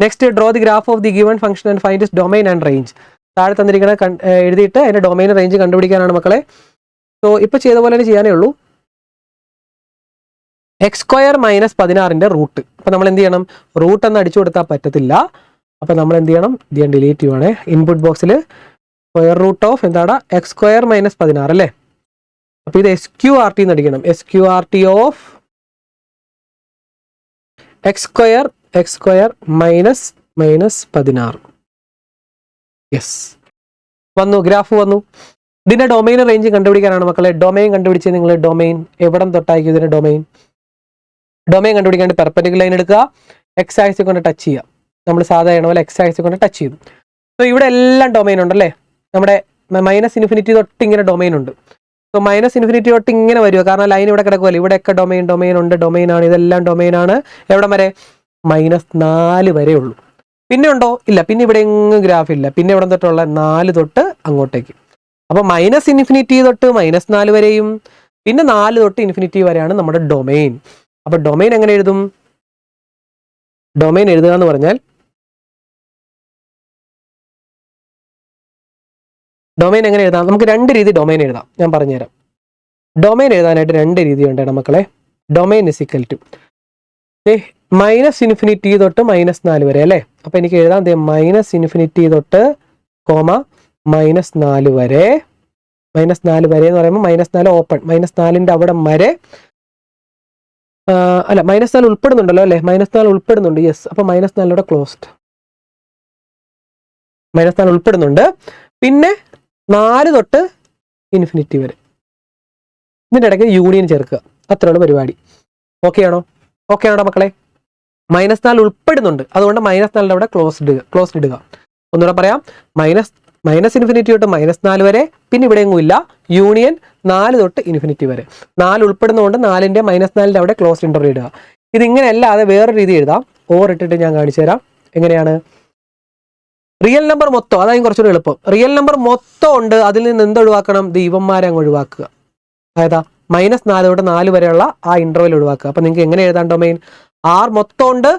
Next, draw the graph of the given function and find it's domain and range. താഴെ തന്നിരിക്കുന്ന എഴുതിയിട്ട് അതിൻ്റെ ഡൊമൈൻ റേഞ്ച് കണ്ടുപിടിക്കാനാണ് മക്കളെ. സോ ഇപ്പോൾ ചെയ്ത പോലെ തന്നെ ചെയ്യാനേ ഉള്ളൂ. x² minus 16ൻ്റെ root. അപ്പോൾ നമ്മൾ എന്ത് ചെയ്യണം? റൂട്ട് എന്ന് അടിച്ചു കൊടുത്താൽ പറ്റത്തില്ല. അപ്പോൾ നമ്മൾ എന്ത് ചെയ്യണം? ഇത് ഞാൻ ഡിലീറ്റ് ചെയ്യുവാണേ. ഇൻപുട്ട് ബോക്സിൽ സ്ക്വയർ റൂട്ട് ഓഫ് എന്താടാ? x² മൈനസ് 16 അല്ലേ. അപ്പോൾ ഇത് SQRT എന്ന് അടിക്കണം. SQRT of x² minus 16. Yes, വന്നു. ഗ്രാഫ് വന്നു. ഇതിൻ്റെ ഡൊമൈൻ റേഞ്ച് കണ്ടുപിടിക്കാനാണ് മക്കളെ. ഡൊമൈൻ കണ്ടുപിടിച്ച് നിങ്ങൾ ഡൊമൈൻ എവിടെ തൊട്ടായിരിക്കും ഇതിൻ്റെ ഡൊമൈൻ കണ്ടുപിടിക്കാണ്ട് പെർപെൻഡിക്കുലർ ലൈൻ എടുക്കുക. എക്സ് ആക്സിസ് കൊണ്ട് ടച്ച് ചെയ്യുക. നമ്മൾ സാധാരണ പോലെ എക്സ് ആക്സിസ് കൊണ്ട് ടച്ച് ചെയ്തു. സോ ഇവിടെ എല്ലാം ഡൊമൈൻ ഉണ്ടല്ലേ. നമ്മുടെ മൈനസ് ഇൻഫിനിറ്റി തൊട്ട് ഇങ്ങനെ ഡൊമൈൻ ഉണ്ട്. സോ മൈനസ് ഇൻഫിനിറ്റി തൊട്ട് ഇങ്ങനെ വരിക. കാരണം ലൈൻ ഇവിടെ കിടക്കുമല്ലോ. ഇവിടെയൊക്കെ ഡൊമൈൻ ഉണ്ട്. ഡൊമൈനാണ്. ഇതെല്ലാം ഡൊമൈനാണ്. എവിടെ വരെ? -4 വരെ ഉള്ളൂ. പിന്നെ ഉണ്ടോ? ഇല്ല. പിന്നെ ഇവിടെ എങ്ങും ഗ്രാഫ് ഇല്ല. പിന്നെ ഇവിടെ തൊട്ടുള്ള 4 തൊട്ട് അങ്ങോട്ടേക്ക്. അപ്പോൾ മൈനസ് ഇൻഫിനിറ്റി തൊട്ട് -4 വരെയും പിന്നെ 4 തൊട്ട് ഇൻഫിനിറ്റി വരെയാണ് നമ്മുടെ ഡൊമൈൻ. അപ്പോൾ ഡൊമൈൻ എങ്ങനെ എഴുതും? ഡൊമൈൻ എഴുതുക എന്ന് പറഞ്ഞാൽ ഡൊമൈൻ എങ്ങനെ എഴുതാം? നമുക്ക് 2 രീതി ഡൊമൈൻ എഴുതാം. ഞാൻ പറഞ്ഞുതരാം. ഡൊമൈൻ എഴുതാനായിട്ട് 2 രീതി ഉണ്ട് മക്കളെ. Domain is equal to minus infinity തൊട്ട് -4 വരെ അല്ലേ. അപ്പോൾ എനിക്ക് എഴുതാം മൈനസ് ഇൻഫിനിറ്റി തൊട്ട് -4 വരെ. -4 വരെ എന്ന് പറയുമ്പോൾ -4 ഓപ്പൺ. -4ൻ്റെ അവിടെ വരെ അല്ല, -4 ഉൾപ്പെടുന്നുണ്ടല്ലോ അല്ലേ. -4 ഉൾപ്പെടുന്നുണ്ട്. യെസ്. അപ്പോൾ -4 ക്ലോസ്ഡ്. -4 ഉൾപ്പെടുന്നുണ്ട്. പിന്നെ 4 തൊട്ട് ഇൻഫിനിറ്റി വരെ. ഇതിൻ്റെ ഇടയ്ക്ക് യൂണിയൻ ചേർക്കുക. അത്രയുള്ള പരിപാടി. ഓക്കെ ആണോ മക്കളെ? -4 ഉൾപ്പെടുന്നുണ്ട്. അതുകൊണ്ട് -4ൻ്റെ അവിടെ ക്ലോസ്ഡ് ഇടുക. ഒന്നുകൂടെ പറയാം. മൈനസ് ഇൻഫിനിറ്റി തൊട്ട് -4 വരെ. പിന്നെ ഇവിടെ എങ്ങും ഇല്ല. യൂണിയൻ 4 തൊട്ട് ഇൻഫിനിറ്റി വരെ. 4 ഉൾപ്പെടുന്നതുകൊണ്ട് 4ൻ്റെ -4ൻ്റെ അവിടെ ക്ലോസ്ഡ് ഇൻ്റർവൽ ഇടുക. ഇതിങ്ങനെ അല്ലാതെ വേറൊരു രീതി എഴുതാം. ഓർ ഇട്ടിട്ട് ഞാൻ കാണിച്ചു തരാം എങ്ങനെയാണ്. റിയൽ നമ്പർ മൊത്തം, അതായത് കുറച്ചുകൂടി എളുപ്പം. റിയൽ നമ്പർ മൊത്തം ഉണ്ട്. അതിൽ നിന്ന് എന്തൊഴിവാക്കണം? ഇവന്മാരെ അങ്ങ് ഒഴിവാക്കുക. അതായത് -4 തൊട്ട് 4 വരെയുള്ള ആ ഇൻ്റർവൽ ഒഴിവാക്കുക. അപ്പം നിങ്ങൾക്ക് എങ്ങനെ എഴുതാൻ ഡൊമൈൻ? R മൊത്തം ഉണ്ട്.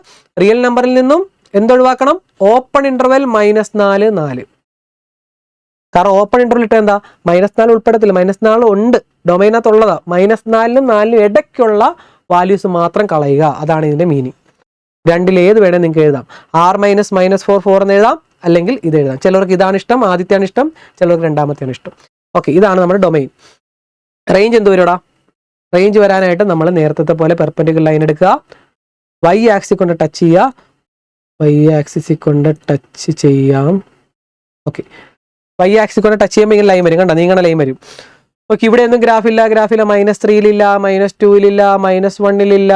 റിയൽ നമ്പറിൽ നിന്നും എന്തൊഴിവാക്കണം? Open interval -4. കാരണം ഓപ്പൺ ഇൻ്റർവൽ ഇട്ട് എന്താ? -4 ഉൾപ്പെടത്തില്ല. -4 ഉണ്ട്, ഡൊമൈനകത്തുള്ളതാ. -4നും 4നും ഇടയ്ക്കുള്ള വാല്യൂസ് മാത്രം കളയുക. അതാണ് ഇതിൻ്റെ മീനിങ്. രണ്ടിലേത് വേണേൽ നിങ്ങൾക്ക് എഴുതാം. R -4 എന്ന് എഴുതാം, അല്ലെങ്കിൽ ഇത് എഴുതാം. ചിലർക്ക് ഇതാണ് ഇഷ്ടം, ആദ്യത്തെയാണ് ഇഷ്ടം. ചിലർക്ക് രണ്ടാമത്തെയാണ് ഇഷ്ടം. ഓക്കെ, ഇതാണ് നമ്മുടെ ഡൊമൈൻ. റേഞ്ച് എന്ത് വരുവാടാ? റേഞ്ച് വരാനായിട്ട് നമ്മൾ നേരത്തെ പോലെ പെർപെൻഡിക്കുലർ ലൈൻ എടുക്കുക. y ആക്സിസ് കൊണ്ട് ടച്ച് ചെയ്യുക. y ആക്സിസ് കൊണ്ട് ടച്ച് ചെയ്യാം. ഓക്കെ, y ആക്സിസ് കൊണ്ട് ടച്ച് ചെയ്യുമ്പോൾ ഇങ്ങനെ ലൈൻ വരും. കണ്ടോ? നീങ്ങണ ലൈൻ വരും. ഓക്കെ, ഇവിടെ ഒന്നും ഗ്രാഫില്ല. -3-ലില്ല, -2-ലില്ല, -1-ലില്ല,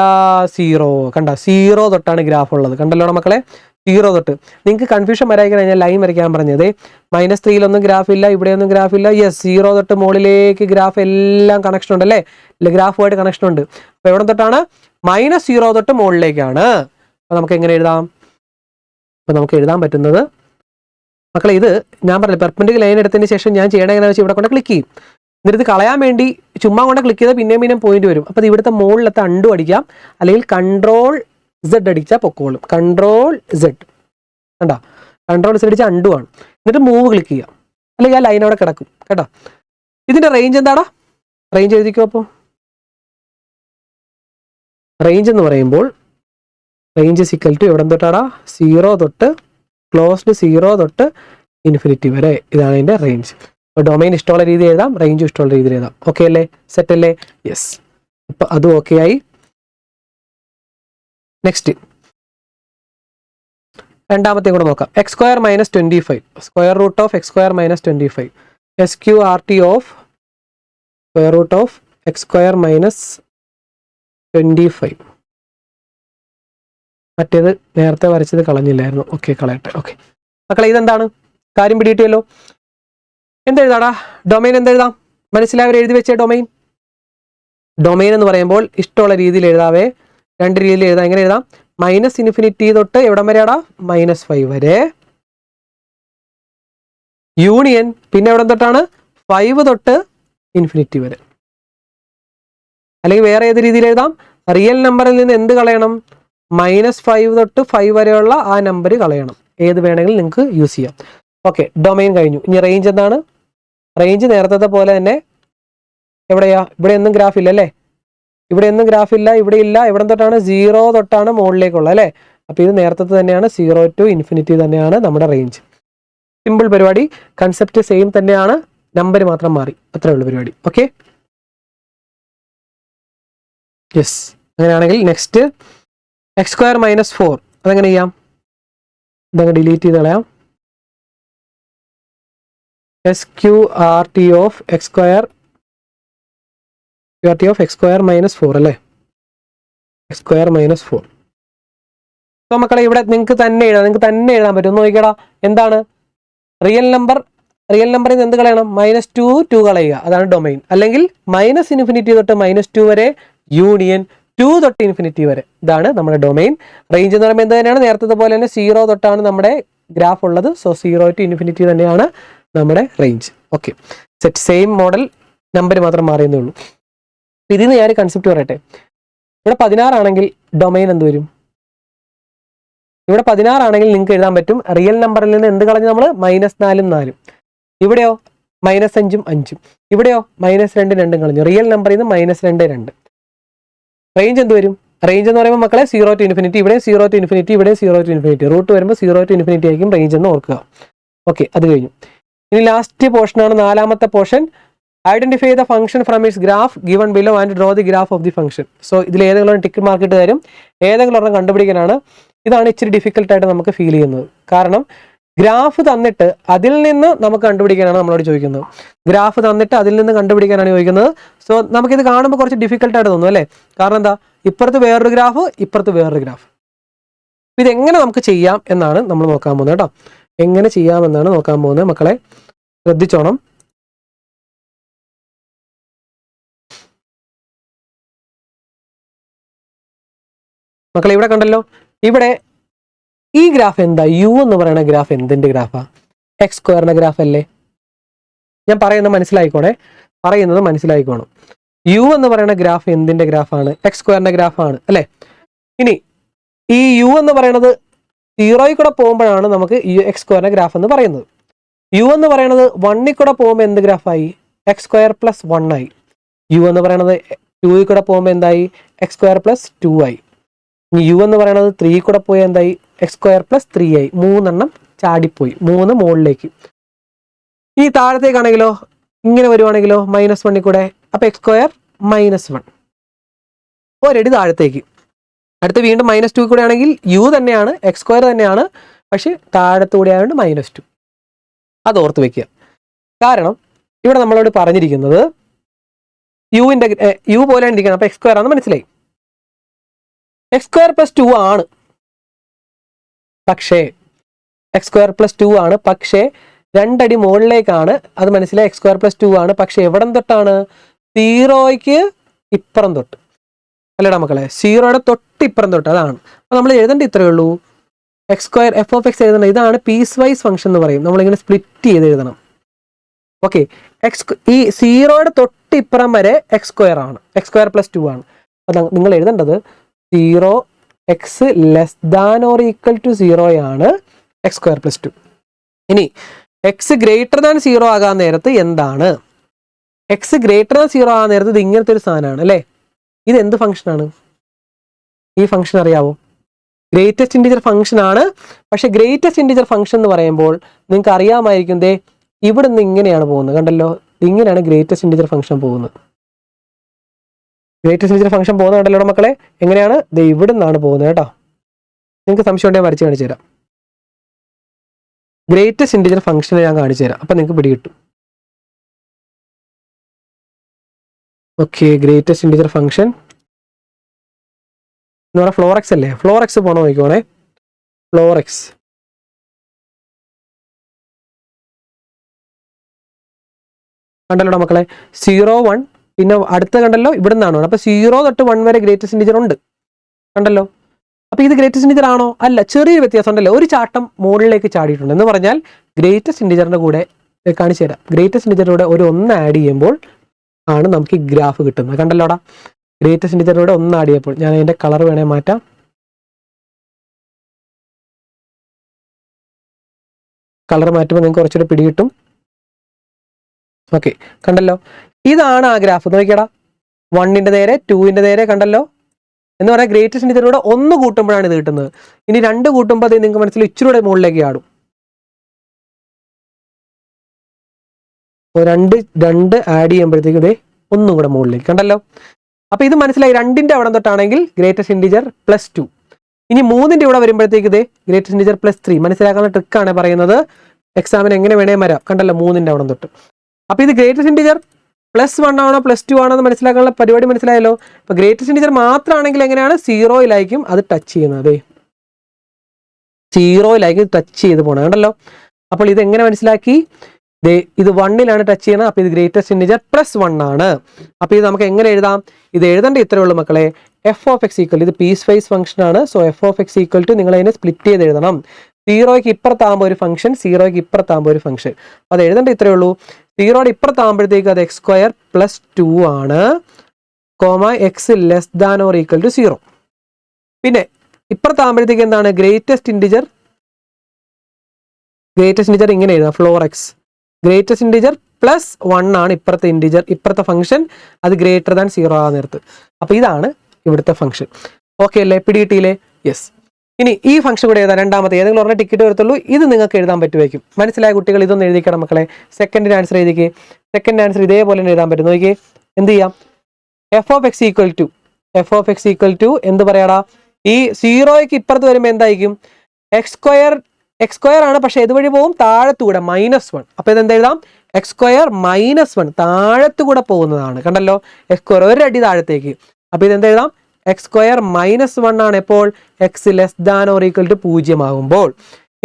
0. കണ്ടോ? 0 തൊട്ടാണ് ഗ്രാഫ് ഉള്ളത്. കണ്ടല്ലോ മക്കളെ. 0 തൊട്ട്. നിങ്ങൾക്ക് കൺഫ്യൂഷൻ വരാതിരിക്കാൻ ഞാൻ ലൈൻ വരയ്ക്കാൻ പറഞ്ഞത്. -3 ഗ്രാഫില്ല, ഇവിടെയൊന്നും ഗ്രാഫില്ല. യെസ്, 0 തൊട്ട് മുകളിലേക്ക് ഗ്രാഫ് എല്ലാം കണക്ഷൻ ഉണ്ട് അല്ലേ, ഗ്രാഫുമായിട്ട് കണക്ഷൻ ഉണ്ട്. അപ്പൊ എവിടെ തൊട്ടാണ്? -0 തൊട്ട് മുകളിലേക്കാണ്. അപ്പൊ നമുക്ക് എങ്ങനെ എഴുതാം? അപ്പൊ നമുക്ക് എഴുതാൻ പറ്റുന്നത് മക്കളെ, ഇത് ഞാൻ പറഞ്ഞില്ല, പെർപെൻഡിക്കുലർ ലൈൻ എടുത്തതിന് ശേഷം ഞാൻ ചെയ്യണത് എങ്ങനെയാണെന്ന് വെച്ചാൽ ഇവിടെ കൊണ്ട് ക്ലിക്ക് ചെയ്യും. എന്നിട്ട് ഇത് കളയാൻ വേണ്ടി ചുമ്മാ കൊണ്ട് ക്ലിക്ക് ചെയ്താൽ പിന്നെയും പോയിന്റ് വരും. അപ്പോൾ ഇവിടുത്തെ മുകളിലത്തെ അണ്ടു അടിക്കാം, അല്ലെങ്കിൽ Ctrl Z അടിച്ചാൽ പൊക്കോളും. Ctrl Z കണ്ടോ, Ctrl Z അടിച്ചാൽ അണ്ടു ആണ്. എന്നിട്ട് മൂവ് ക്ലിക്ക് ചെയ്യാം, അല്ലെങ്കിൽ ആ ലൈൻ അവിടെ കിടക്കും കേട്ടോ. ഇതിന്റെ റേഞ്ച് എന്താടാ? റേഞ്ച് എഴുതിക്കോ. അപ്പോൾ റേഞ്ച് എന്ന് പറയുമ്പോൾ റേഞ്ച് സിക്കൽ ടു എവിടെ തൊട്ടാടാ? 0 തൊട്ട് ക്ലോസ്ഡ് 0 തൊട്ട് ഇൻഫിനിറ്റി വരെ. ഇതാണ് അതിന്റെ റേഞ്ച്. അപ്പോൾ ഡൊമൈൻ ഇഷ്ടമുള്ള രീതി എഴുതാം, റേഞ്ചും ഇഷ്ടമുള്ള രീതിയിൽ എഴുതാം. ഓക്കെ അല്ലേ? സെറ്റ് അല്ലേ? യെസ്. ഇപ്പൊ അതും ഓക്കെ ആയി. നെക്സ്റ്റ് രണ്ടാമത്തെ കൂടെ നോക്കാം. x² - 25 square root of x² - 25 SQRT of square root of x² - 25. മറ്റേത് നേരത്തെ വരച്ചത് കളഞ്ഞില്ലായിരുന്നു. ഓക്കെ, കളയട്ടെ. ഓക്കെ മക്കളെ, ഇതെന്താണ് കാര്യം പിടിയിട്ടിയല്ലോ. എന്തെഴുതാടാ? ഡൊമൈൻ എന്തെഴുതാം? മനസ്സിലായവർ എഴുതി വെച്ചേ. ഡൊമൈൻ എന്ന് പറയുമ്പോൾ ഇഷ്ടമുള്ള രീതിയിൽ എഴുതാവേ. രണ്ട് രീതിയിൽ എഴുതാം. എങ്ങനെ എഴുതാം? -∞ തൊട്ട് എവിടം വരെയാടാ? -5 വരെ. യൂണിയൻ പിന്നെ എവിടം തൊട്ടാണ്? 5 തൊട്ട് ഇൻഫിനിറ്റി വരെ. അല്ലെങ്കിൽ വേറെ ഏത് രീതിയിൽ എഴുതാം? റിയൽ നമ്പറിൽ നിന്ന് എന്ത് കളയണം? -5 തൊട്ട് 5 വരെയുള്ള ആ നമ്പർ കളയണം. ഏത് വേണമെങ്കിലും നിങ്ങൾക്ക് യൂസ് ചെയ്യാം. ഓക്കെ, ഡൊമൈൻ കഴിഞ്ഞു. ഇനി റേഞ്ച് എന്താണ്? റേഞ്ച് നേരത്തെ പോലെ തന്നെ എവിടെയാ? ഇവിടെ ഒന്നും ഗ്രാഫ് ഇല്ല അല്ലേ, ഇവിടെ ഒന്നും ഗ്രാഫ് ഇല്ല, ഇവിടെ ഇല്ല. എവിടെ തൊട്ടാണ്? 0 തൊട്ടാണ് മുകളിലേക്കുള്ള അല്ലേ. അപ്പൊ ഇത് നേരത്തെ തന്നെയാണ്, 0 to ഇൻഫിനിറ്റി തന്നെയാണ് നമ്മുടെ റേഞ്ച്. സിമ്പിൾ പരിപാടി, കൺസെപ്റ്റ് സെയിം തന്നെയാണ്, നമ്പർ മാത്രം മാറി, അത്രേ ഉള്ളൂ പരിപാടി. Okay, yes. അങ്ങനെയാണെങ്കിൽ നെക്സ്റ്റ് x² - 4 അതെങ്ങനെ ചെയ്യാം? ഇതങ്ങ് ഡിലീറ്റ് ചെയ്ത് കളയാം. SQRT ഓഫ് x² - 4 അല്ലേ, x² - 4. അപ്പോൾ മക്കളെ ഇവിടെ നിങ്ങൾക്ക് തന്നെ എഴുതാൻ പറ്റും. നോക്കിക്കടാ, എന്താണ് റിയൽ റിയൽ നമ്പറിൽ നിന്ന് എന്ത് കളയണം? -2 കളയുക, അതാണ് ഡൊമൈൻ. അല്ലെങ്കിൽ -∞ തൊട്ട് -2 വരെ യൂണിയൻ 2 തൊട്ട് ഇൻഫിനിറ്റി വരെ, ഇതാണ് നമ്മുടെ ഡൊമൈൻ. റേഞ്ച് എന്ന് പറയുമ്പോൾ എന്ത് തന്നെയാണ്? നേരത്തെ പോലെ തന്നെ 0 തൊട്ടാണ് നമ്മുടെ ഗ്രാഫ് ഉള്ളത്. സോ 0 to ഇൻഫിനിറ്റി തന്നെയാണ് നമ്മുടെ range. Okay, set same model, number മാത്രം മാറിയെന്നേ ഉള്ളൂ. ഇതിൽ നിന്ന് ഞാൻ കൺസെപ്റ്റ് പറയട്ടെ. ഇവിടെ 16 ആണെങ്കിൽ ഡൊമൈൻ എന്ത് വരും? ഇവിടെ 16 ആണെങ്കിൽ നിങ്ങൾക്ക് എഴുതാൻ പറ്റും, റിയൽ നമ്പറിൽ നിന്ന് എന്ത് കളഞ്ഞ് നമ്മൾ? -4 4. ഇവിടെയോ? -5 5. ഇവിടെയോ? -2 2 കളഞ്ഞു. റിയൽ നമ്പറിൽ നിന്ന് -2 2. റേഞ്ച് എന്ത് വരും? റേഞ്ച് എന്ന് പറയുമ്പോൾ മക്കളെ 0 to ഇൻഫിനിറ്റി, ഇവിടെ 0 to ഇൻഫിനിറ്റി, ഇവിടെ 0 to ഇൻഫിനിറ്റി. റൂട്ട് വരുമ്പോൾ 0 to ഇൻഫിനിറ്റി ആയിരിക്കും റേഞ്ച് എന്ന് ഓർക്കുക. ഓക്കെ, അത് കഴിഞ്ഞു. ഇനി ലാസ്റ്റ് പോർഷനാണ്, നാലാമത്തെ portion. Identify the function from its graph given below and draw the graph of the function. So ഇതിൽ ഏതെങ്കിലും ടിക്ക് മാർക്ക് ഇട്ട് തരും, ഏതെങ്കിലും ഒരെണ്ണം കണ്ടുപിടിക്കാനാണ്. ഇതാണ് ഇച്ചിരി ഡിഫിക്കൽട്ടായിട്ട് നമുക്ക് ഫീൽ ചെയ്യുന്നത്. കാരണം ഗ്രാഫ് തന്നിട്ട് അതിൽ നിന്ന് നമുക്ക് കണ്ടുപിടിക്കാനാണ് നമ്മളോട് ചോദിക്കുന്നത്. ഗ്രാഫ് തന്നിട്ട് അതിൽ നിന്ന് കണ്ടുപിടിക്കാനാണ് ചോദിക്കുന്നത്. സോ നമുക്കിത് കാണുമ്പോൾ കുറച്ച് ഡിഫിക്കൽട്ടായിട്ട് തോന്നും അല്ലേ? കാരണം എന്താ? ഇപ്പുറത്ത് വേറൊരു ഗ്രാഫ്, ഇപ്പുറത്ത് വേറൊരു ഗ്രാഫ്. ഇതെങ്ങനെ നമുക്ക് ചെയ്യാം എന്നാണ് നമ്മൾ നോക്കാൻ പോകുന്നത് കേട്ടോ. എങ്ങനെ ചെയ്യാമെന്നാണ് നോക്കാൻ പോകുന്നത്. മക്കളെ ശ്രദ്ധിച്ചോണം. മക്കളെ ഇവിടെ കണ്ടല്ലോ, ഇവിടെ ഈ ഗ്രാഫ് എന്താ? യു എന്ന് പറയുന്ന ഗ്രാഫ് എന്തിന്റെ ഗ്രാഫാ? x² ഗ്രാഫ് അല്ലേ? ഞാൻ പറയുന്നത് മനസ്സിലായിക്കോണം. യു എന്ന് പറയുന്ന ഗ്രാഫ് എന്തിന്റെ ഗ്രാഫാണ്? x² ഗ്രാഫാണ് അല്ലേ? ഇനി ഈ യു എന്ന് പറയുന്നത് 0 കൂടെ പോകുമ്പോഴാണ് നമുക്ക് ഈ x² ഗ്രാഫ് എന്ന് പറയുന്നത്. യു എന്ന് പറയുന്നത് 1 കൂടെ പോകുമ്പോൾ എന്ത് ഗ്രാഫായി? x² + 1 ആയി. യു എന്ന് പറയുന്നത് 2 കൂടെ പോകുമ്പോൾ എന്തായി? x² + 2 ആയി. യു എന്ന് പറയുന്നത് 3 കൂടെ പോയി എന്തായി? x² + 3 ആയി. 3 എണ്ണം ചാടിപ്പോയി, 3 മുകളിലേക്ക്. ഈ താഴത്തേക്കാണെങ്കിലോ ഇങ്ങനെ വരുവാണെങ്കിലോ -1 കൂടെ, അപ്പൊ x² - 1 ഒരടി താഴത്തേക്ക്. അടുത്ത് വീണ്ടും -2 കൂടെ ആണെങ്കിൽ യു തന്നെയാണ്, x² തന്നെയാണ്, പക്ഷെ താഴത്തൂടെ ആയതുകൊണ്ട് -2. അത് ഓർത്ത് വെക്കുക. കാരണം ഇവിടെ നമ്മളോട് പറഞ്ഞിരിക്കുന്നത് യു പോലെ ഇരിക്കണം, അപ്പൊ x² ആണെന്ന് മനസ്സിലായി. x² + 2 ആണ്. പക്ഷേ എക്സ് സ്ക്വയർ പ്ലസ് 2 ആണ്, പക്ഷേ 2 അടി മുകളിലേക്കാണ്. അത് മനസ്സിലായി, എക്സ് സ്ക്വയർ പ്ലസ് 2 ആണ്, പക്ഷെ എവിടം തൊട്ടാണ്? 0യ്ക്ക് ഇപ്പുറം തൊട്ട്, അല്ലടാ മക്കളെ, 0യുടെ തൊട്ട് ഇപ്പുറം തൊട്ട്. അതാണ് അപ്പോൾ നമ്മൾ എഴുതേണ്ട ഇത്രയേ ഉള്ളൂ. X square F of X എഴുതണം. ഇതാണ് പീസ് വൈസ് ഫംഗ്ഷൻ എന്ന് പറയും. നമ്മളിങ്ങനെ സ്പ്ലിറ്റ് ചെയ്ത് എഴുതണം. ഓക്കെ, ഈ 0യുടെ തൊട്ട് ഇപ്പുറം വരെ എക്സ് സ്ക്വയർ ആണ്, എക്സ് സ്ക്വയർ പ്ലസ് 2 ആണ്. അപ്പോൾ നിങ്ങൾ എഴുതേണ്ടത് 0 X less than or equal to 0 ആണ് എക്സ് സ്ക്വയർ പ്ലസ് 2. ഇനി എക്സ് ഗ്രേറ്റർ ദാൻ 0 ആകാൻ നേരത്ത് എന്താണ്? എക്സ് ഗ്രേറ്റർ ദാൻ 0 ആകാൻ നേരത്ത് ഇത് ഇങ്ങനത്തെ ഒരു സാധനമാണ് അല്ലേ? ഇത് എന്ത് ഫംഗ്ഷനാണ്? ഈ ഫംഗ്ഷൻ അറിയാവോ? ഗ്രേറ്റസ്റ്റ് ഇൻറ്റിജർ ഫംഗ്ഷൻ ആണ്. പക്ഷെ ഗ്രേറ്റസ്റ്റ് ഇൻറ്റിജർ ഫംഗ്ഷൻ എന്ന് പറയുമ്പോൾ നിങ്ങൾക്ക് അറിയാമായിരിക്കും, ദേ ഇവിടെ നിന്ന് ഇങ്ങനെയാണ് പോകുന്നത്, കണ്ടല്ലോ, ഇങ്ങനെയാണ് ഗ്രേറ്റസ്റ്റ് ഇൻറ്റിജർ ഫംഗ്ഷൻ പോകുന്നത്. ഗ്രേറ്റസ്റ്റ് ഇൻറ്റിജർ ഫംഗ്ഷൻ പോകുന്നത് കണ്ടല്ലോ മക്കളെ, എങ്ങനെയാണ്? ദേ ഇവിടെ നിന്നാണ് പോകുന്നത് കേട്ടോ. നിങ്ങൾക്ക് സംശയം ഉണ്ടെങ്കിൽ വരച്ച് കാണിച്ചു തരാം. ഗ്രേറ്റസ്റ്റ് ഇൻറ്റിജർ ഫംഗ്ഷനെ ഞാൻ കാണിച്ചു തരാം, അപ്പം നിങ്ങൾക്ക് പിടികിട്ടും. ഓക്കെ, ഗ്രേറ്റസ്റ്റ് ഇൻറ്റിജർ ഫംഗ്ഷൻ എന്ന് പറഞ്ഞാൽ ഫ്ലോർ എക്സ് അല്ലേ? ഫ്ലോർ എക്സ് പോകണോ നോക്കിക്കോണേ. ഫ്ലോർ എക്സ് കണ്ടല്ലോ മക്കളെ, 0 1, പിന്നെ അടുത്ത കണ്ടല്ലോ ഇവിടെ നിന്നാണോ? അപ്പോൾ 0 തൊട്ട് 1 വരെ ഗ്രേറ്റസ്റ്റ് ഇൻറ്റിജർ ഉണ്ട്, കണ്ടല്ലോ. അപ്പോൾ ഇത് ഗ്രേറ്റസ്റ്റ് ഇൻറ്റിജർ ആണോ? അല്ല, ചെറിയൊരു വ്യത്യാസം ഉണ്ടല്ലോ, ഒരു ചാട്ടം മുകളിലേക്ക് ചാടിയിട്ടുണ്ട്. എന്ന് പറഞ്ഞാൽ ഗ്രേറ്റസ്റ്റ് ഇൻറ്റിജറിൻ്റെ കൂടെ കാണിച്ചു തരാം. ഗ്രേറ്റസ്റ്റ് ഇൻറ്റിജറിൻ്റെ കൂടെ ഒരു 1 ആഡ് ചെയ്യുമ്പോൾ ആണ് നമുക്ക് ഈ ഗ്രാഫ് കിട്ടുന്നത്. കണ്ടല്ലോടാ, ഗ്രേറ്റസ്റ്റ് ഇൻറ്റിജറിൻ്റെ കൂടെ 1 ആഡ് ചെയ്യുമ്പോൾ, ഞാൻ അതിൻ്റെ കളർ വേണേൽ മാറ്റാം. കളർ മാറ്റുമ്പോൾ നിങ്ങൾക്ക് കുറച്ചുകൂടെ പിടികിട്ടും. ഓക്കെ, കണ്ടല്ലോ, ഇതാണ് ആ ഗ്രാഫ്. നോക്കിയടാ, 1ന്റെ നേരെ 2ന്റെ നേരെ, കണ്ടല്ലോ. എന്ന് പറയാൻ ഗ്രേറ്റസ്റ്റ് ഇൻറ്റിജറിലൂടെ 1 കൂട്ടുമ്പോഴാണ് ഇത് കിട്ടുന്നത്. ഇനി 2 കൂട്ടുമ്പോൾ അത് നിങ്ങൾക്ക് മനസ്സിൽ ഇച്ചിരൂടെ മുകളിലേക്ക് ആടും. 2 ആഡ് ചെയ്യുമ്പോഴത്തേക്കും ഇതേ 1 കൂടെ മുകളിലേക്ക്, കണ്ടല്ലോ. അപ്പോൾ ഇത് മനസ്സിലായി. 2ന്റെ അവിടെ തൊട്ടാണെങ്കിൽ ഗ്രേറ്റസ്റ്റ് ഇൻറ്റിജർ പ്ലസ് 2. ഇനി 3ന്റെ ഇവിടെ വരുമ്പോഴത്തേക്ക് ഇതേ ഗ്രേറ്റസ്റ്റ് ഇൻറ്റിജർ പ്ലസ് 3. മനസ്സിലാക്കുന്ന ട്രിക്കാണ് പറയുന്നത്. എക്സാമിന് എങ്ങനെ വേണേ വരാം, കണ്ടല്ലോ, 3ന്റെ അവിടെ തൊട്ട്. അപ്പോൾ ഇത് ഗ്രേറ്റസ്റ്റ് ഇൻറ്റിജർ പ്ലസ് 1 ആണോ പ്ലസ് 2 ആണോ എന്ന് മനസ്സിലാക്കാനുള്ള പരിപാടി മനസ്സിലായല്ലോ. അപ്പോൾ ഗ്രേറ്റസ്റ്റ് ഇൻറ്റിജർ മാത്രമാണെങ്കിൽ എങ്ങനെയാണ്? 0യിലായിരിക്കും അത് ടച്ച് ചെയ്യുന്നത്, 0യിലായിരിക്കും ടച്ച് ചെയ്ത് പോകണം, കണ്ടല്ലോ. അപ്പോൾ ഇത് എങ്ങനെ മനസ്സിലാക്കി? ഇത് 1ലാണ് ടച്ച് ചെയ്യണം. അപ്പോൾ ഇത് ഗ്രേറ്റസ്റ്റ് ഇൻറ്റിജർ പ്ലസ് 1 ആണ്. അപ്പോൾ ഇത് നമുക്ക് എങ്ങനെ എഴുതാം? ഇത് എഴുതേണ്ട ഇത്രയേ ഉള്ളൂ മക്കളെ. എഫ് ഓഫ് എക്സ് ഈക്വൽ, ഇത് പീസ് വൈസ് ഫംഗ്ഷൻ ആണ്. So F of X equal to നിങ്ങൾ അതിനെ സ്പ്ലിറ്റ് ചെയ്ത് എഴുതണം. 0യ്ക്ക് ഇപ്പുറത്താകുമ്പോൾ ഒരു ഫംഗ്ഷൻ, 0യ്ക്ക് ഇപ്പുറത്താകുമ്പോൾ ഒരു ഫംഗ്ഷൻ. അത് എഴുതേണ്ട ഇത്രയേ ഉള്ളൂ. 0യുടെ ഇപ്പുറത്താകുമ്പോഴത്തേക്ക് അത് എക്സ് സ്ക്വയർ പ്ലസ് 2 ആണ്, comma X less than or equal to 0. പിന്നെ ഇപ്പുറത്താകുമ്പോഴത്തേക്ക് എന്താണ്? ഗ്രേറ്റസ്റ്റ് ഇൻറ്റിജർ ഇങ്ങനെ എഴുതാം, floor X. Greatest integer plus 1 ആണ് ഇപ്പുറത്തെ ഇൻറ്റിജർ, ഇപ്പുറത്തെ ഫംഗ്ഷൻ. അത് ഗ്രേറ്റർ ദാൻ 0 ആകാൻ നേരത്ത്. അപ്പോൾ ഇതാണ് ഇവിടുത്തെ ഫംഗ്ഷൻ. ഓക്കെ അല്ലേ? പിടികിട്ടിയില്ലേ? യെസ്. ഇനി ഈ ഫംഗ്ഷൻ കൂടെ എഴുതാം. രണ്ടാമത്തെ ഏതെങ്കിലും ഒരെണ്ണം ടിക്കറ്റ് വരത്തുള്ളൂ. ഇത് നിങ്ങൾക്ക് എഴുതാൻ പറ്റുമായിരിക്കും. മനസ്സിലായ കുട്ടികൾ ഇതൊന്ന് എഴുതിക്കണം മക്കളെ. സെക്കൻഡിന് ആൻസർ എഴുതിക്കേ. സെക്കൻഡ് ആൻസർ ഇതേപോലെ തന്നെ എഴുതാൻ പറ്റും. നോക്കിയേ, എന്ത് ചെയ്യാം? F of X equal to എന്ത് പറയാടാ? ഈ 0യ്ക്ക് ഇപ്പുറത്ത് വരുമ്പോൾ എന്തായിരിക്കും? എക്സ് സ്ക്വയർ ആണ്, പക്ഷെ ഇതുവഴി പോകും താഴത്തുകൂടെ -1. അപ്പോൾ ഇതെന്ത് എഴുതാം? എക്സ് സ്ക്വയർ -1 താഴത്തുകൂടെ പോകുന്നതാണ്, കണ്ടല്ലോ. എക്സ് സ്ക്വയർ ഒരടി താഴത്തേക്ക്. അപ്പോൾ ഇതെന്ത് എഴുതാം? എക്സ് സ്ക്വയർ -1 ആണ് എപ്പോൾ? X less than or equal to 0 ആകുമ്പോൾ.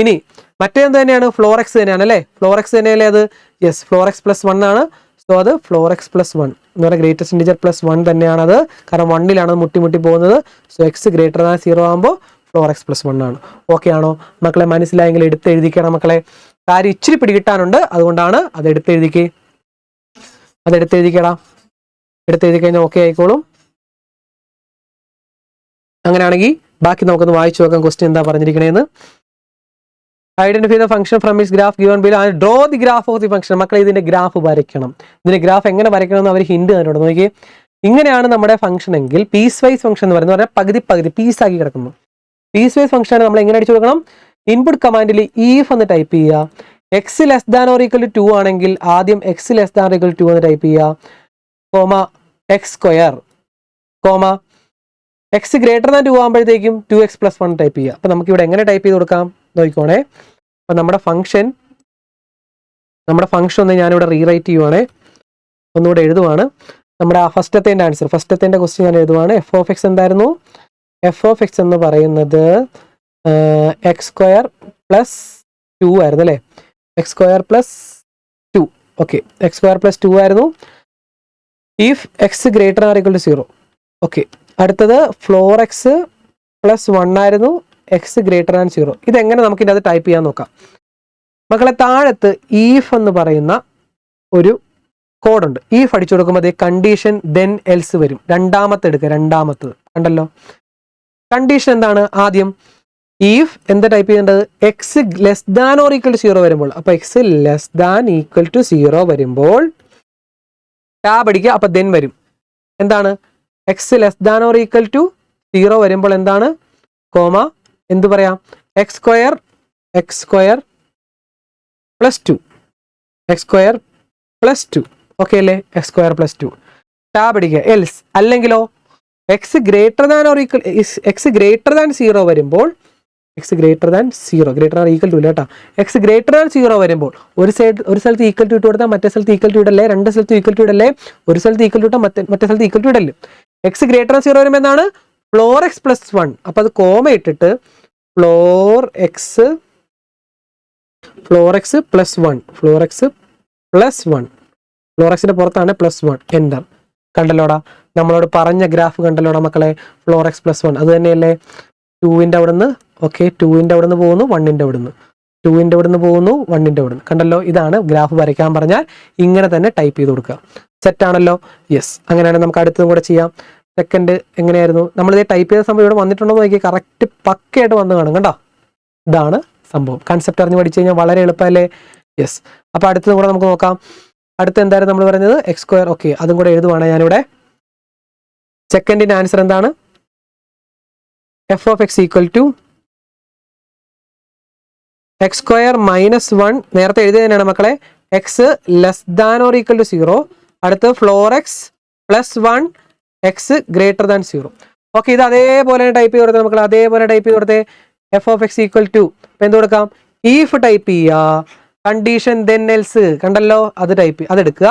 ഇനി മറ്റേത് തന്നെയാണ്, ഫ്ലോർ എക്സ് തന്നെയാണ് അല്ലേ? ഫ്ലോർ എക്സ് തന്നെയല്ലേ അത്? യെസ്, ഫ്ലോർ എക്സ് പ്ലസ് 1 ആണ്. സോ അത് ഫ്ലോർ എക്സ് പ്ലസ് 1 എന്ന് പറയുന്നത് ഗ്രേറ്റസ്റ്റ് ഇൻറ്റിജർ പ്ലസ് 1 തന്നെയാണത്. കാരണം 1ലാണ് മുട്ടി പോകുന്നത്. സോ എക്സ് ഗ്രേറ്റർ ദാൻ 0 ആകുമ്പോൾ ഫ്ലോർ എക്സ് പ്ലസ് 1 ആണ്. ഓക്കെ ആണോ മക്കളെ? മനസ്സിലായെങ്കിൽ എടുത്ത് എഴുതിക്കണം മക്കളെ. കാര്യം ഇച്ചിരി പിടികിട്ടാനുണ്ട്, അതുകൊണ്ടാണ് അത് എടുത്തെഴുതിക്കേ. എടുത്തെഴുതി കഴിഞ്ഞാൽ ഓക്കെ ആയിക്കോളും. അങ്ങനെയാണെങ്കിൽ ബാക്കി നമുക്കൊന്ന് വായിച്ചു നോക്കാം. ക്വസ്റ്റ്യൻ എന്താ പറഞ്ഞിരിക്കണേന്ന്. Identify the function from its graph given below and draw the graph of the function. മക്കളെ ഇതിന്റെ ഗ്രാഫ് വരയ്ക്കണം. ഇതിന്റെ ഗ്രാഫ് എങ്ങനെ വരയ്ക്കണം എന്ന് അവർ ഹിന്റ് തന്നിട്ടുണ്ട്. നോക്കിയേ, ഇങ്ങനെയാണ് നമ്മുടെ ഫംഗ്ഷൻ എങ്കിൽ പീസ് വൈസ് ഫംഗ്ഷൻ എന്ന് പറയുന്നത് പകുതി പീസാക്കി കിടക്കുന്നു. പീസ് വൈസ് ഫംഗ്ഷൻ ആണ്. നമ്മൾ എങ്ങനെ അടിച്ചു കൊടുക്കണം? ഇൻപുട്ട് കമാൻഡിൽ ഈഫ് എന്ന് ടൈപ്പ് ചെയ്യുക. X less than or equal to 2 ആണെങ്കിൽ ആദ്യം X less than or equal to 2 എന്ന് ടൈപ്പ് ചെയ്യുക, comma X square, comma X greater than 2 ആകുമ്പോഴത്തേക്കും 2x പ്ലസ് 1 ടൈപ്പ് ചെയ്യുക. അപ്പോൾ നമുക്ക് ഇവിടെ എങ്ങനെ ടൈപ്പ് ചെയ്ത് കൊടുക്കാം നോക്കിക്കോണേ. അപ്പോൾ നമ്മുടെ ഫംഗ്ഷൻ ഒന്ന് ഞാനിവിടെ റീറൈറ്റ് ചെയ്യുവാണേ, ഒന്നുകൂടെ എഴുതുവാണ്. നമ്മുടെ ഫസ്റ്റത്തെ ക്വസ്റ്റ്യൻ ഞാൻ എഴുതുവാണ്. എഫ് ഓഫ് എക്സ് എന്തായിരുന്നു? എഫ് ഓഫ് എക്സ് എന്ന് പറയുന്നത് എക്സ് സ്ക്വയർ പ്ലസ് 2 ആയിരുന്നു അല്ലേ, X square plus 2. Okay, X square plus 2 ആയിരുന്നു if X greater or equal to 0. Okay, അടുത്തത് ഫ്ലോർ എക്സ് പ്ലസ് 1 ആയിരുന്നു എക്സ് ഗ്രേറ്റർ ആൻ 0. ഇതെങ്ങനെ നമുക്ക് ഇതിനകത്ത് ടൈപ്പ് ചെയ്യാൻ നോക്കാം മക്കളെ. താഴത്ത് ഈഫ് എന്ന് പറയുന്ന ഒരു കോഡുണ്ട്. ഈഫ് അടിച്ചു കൊടുക്കുമ്പോൾ അതേ കണ്ടീഷൻ ദെൻ എൽസ് വരും. രണ്ടാമത്തെ എടുക്കുക, രണ്ടാമത്തത് കണ്ടല്ലോ. കണ്ടീഷൻ എന്താണ്? ആദ്യം ഈഫ് എന്താ ടൈപ്പ് ചെയ്യേണ്ടത്? X less than or equal to 0 വരുമ്പോൾ. അപ്പൊ X less than equal to 0 വരുമ്പോൾ ടാബ് അടിക്കുക. അപ്പൊ ദെൻ വരും എന്താണ്? X less than or equal to 0 വരുമ്പോൾ എന്താണ്? കോമ എന്ത് പറയാം? X square plus 2, X square plus 2. Okay അല്ലേ? എക്സ് സ്ക്വയർ പ്ലസ് 2 ടാബ് അടിക്കുക. എൽസ് അല്ലെങ്കിലോ X greater than or equal X greater than 0 വരുമ്പോൾ, X greater than 0 greater or equal to ഇല്ല കേട്ടോ. എക്സ് ഗ്രേറ്റർ ദാൻ 0 വരുമ്പോൾ ഒരു സ്ഥലത്ത് ഈക്വൽ ടു ഇട്ട് കൊടുത്താൽ മറ്റേ സ്ഥലത്ത് ഈക്വൽ ടു ഇടല്ലേ, രണ്ട് സ്ഥലത്ത് ഈക്വൽ ടു ഇടല്ലേ, ഒരു സ്ഥലത്ത് ഈക്വൽ ടു ഇട്ടാൽ മറ്റേ സ്ഥലത്ത് ഈക്വൽ ടു ഇടല്ലേ. എക്സ് ഗ്രേറ്റർ ദാൻ 0 വരുമ്പോൾ എന്താണ്? Floor X plus 1. അപ്പൊ അത് കോമ ഇട്ടിട്ട് floor X plus 1, floor X plus 1, floor എക്സിന്റെ പുറത്താണ് പ്ലസ് 1. എൻ്റർ. കണ്ടല്ലോടാ, നമ്മളോട് പറഞ്ഞ ഗ്രാഫ് കണ്ടല്ലോടാ മക്കളെ. ഫ്ലോർ എക്സ് പ്ലസ് 1 അത് തന്നെയല്ലേ? 2ന്റെ അവിടെ നിന്ന്, ഓക്കെ, 2ന്റെ അവിടെ നിന്ന് പോകുന്നു, 1ന്റെ അവിടെ നിന്ന്, 2ന്റെ അവിടെ നിന്ന് പോകുന്നു, 1ന്റെ അവിടെ നിന്ന്. കണ്ടല്ലോ, ഇതാണ് ഗ്രാഫ് വരയ്ക്കാൻ പറഞ്ഞാൽ ഇങ്ങനെ തന്നെ ടൈപ്പ് ചെയ്ത് കൊടുക്കുക. സെറ്റ് ആണല്ലോ? യെസ്. അങ്ങനെയാണെങ്കിൽ നമുക്ക് അടുത്തതും കൂടെ ചെയ്യാം. സെക്കൻഡ് എങ്ങനെയായിരുന്നു? നമ്മളിത് ടൈപ്പ് ചെയ്ത സംഭവം ഇവിടെ വന്നിട്ടുണ്ടോ നോക്കി. കറക്റ്റ് പക്കയായിട്ട് വന്ന് കാണും കണ്ടോ. ഇതാണ് സംഭവം. കൺസെപ്റ്റ് അറിഞ്ഞ് പഠിച്ചു കഴിഞ്ഞാൽ വളരെ എളുപ്പമല്ലേ? യെസ്. അപ്പൊ അടുത്തതും കൂടെ നമുക്ക് നോക്കാം. അടുത്ത എന്തായിരുന്നു നമ്മൾ പറഞ്ഞത്? X square. ഓക്കെ, അതും കൂടെ എഴുതുവാണ് ഞാനിവിടെ. സെക്കൻഡിന്റെ ആൻസർ എന്താണ്? F of X equal to X square minus 1. നേരത്തെ എഴുതിയത് തന്നെയാണ് മക്കളെ. X less than or equal to 0. അടുത്ത് floor X plus 1 X greater than 0. Okay, ഇത് അതേപോലെ ടൈപ്പ് ചെയ്ത് കൊടുത്തേ മക്കളെ. അതേപോലെ ടൈപ്പ് ചെയ്ത് കൊടുത്തേ. F of X equal to എന്ത് കൊടുക്കാം? ഈഫ് ടൈപ്പ് ചെയ്യുക, കണ്ടീഷൻ ദെൻ എൽസ് കണ്ടല്ലോ, അതെടുക്കുക.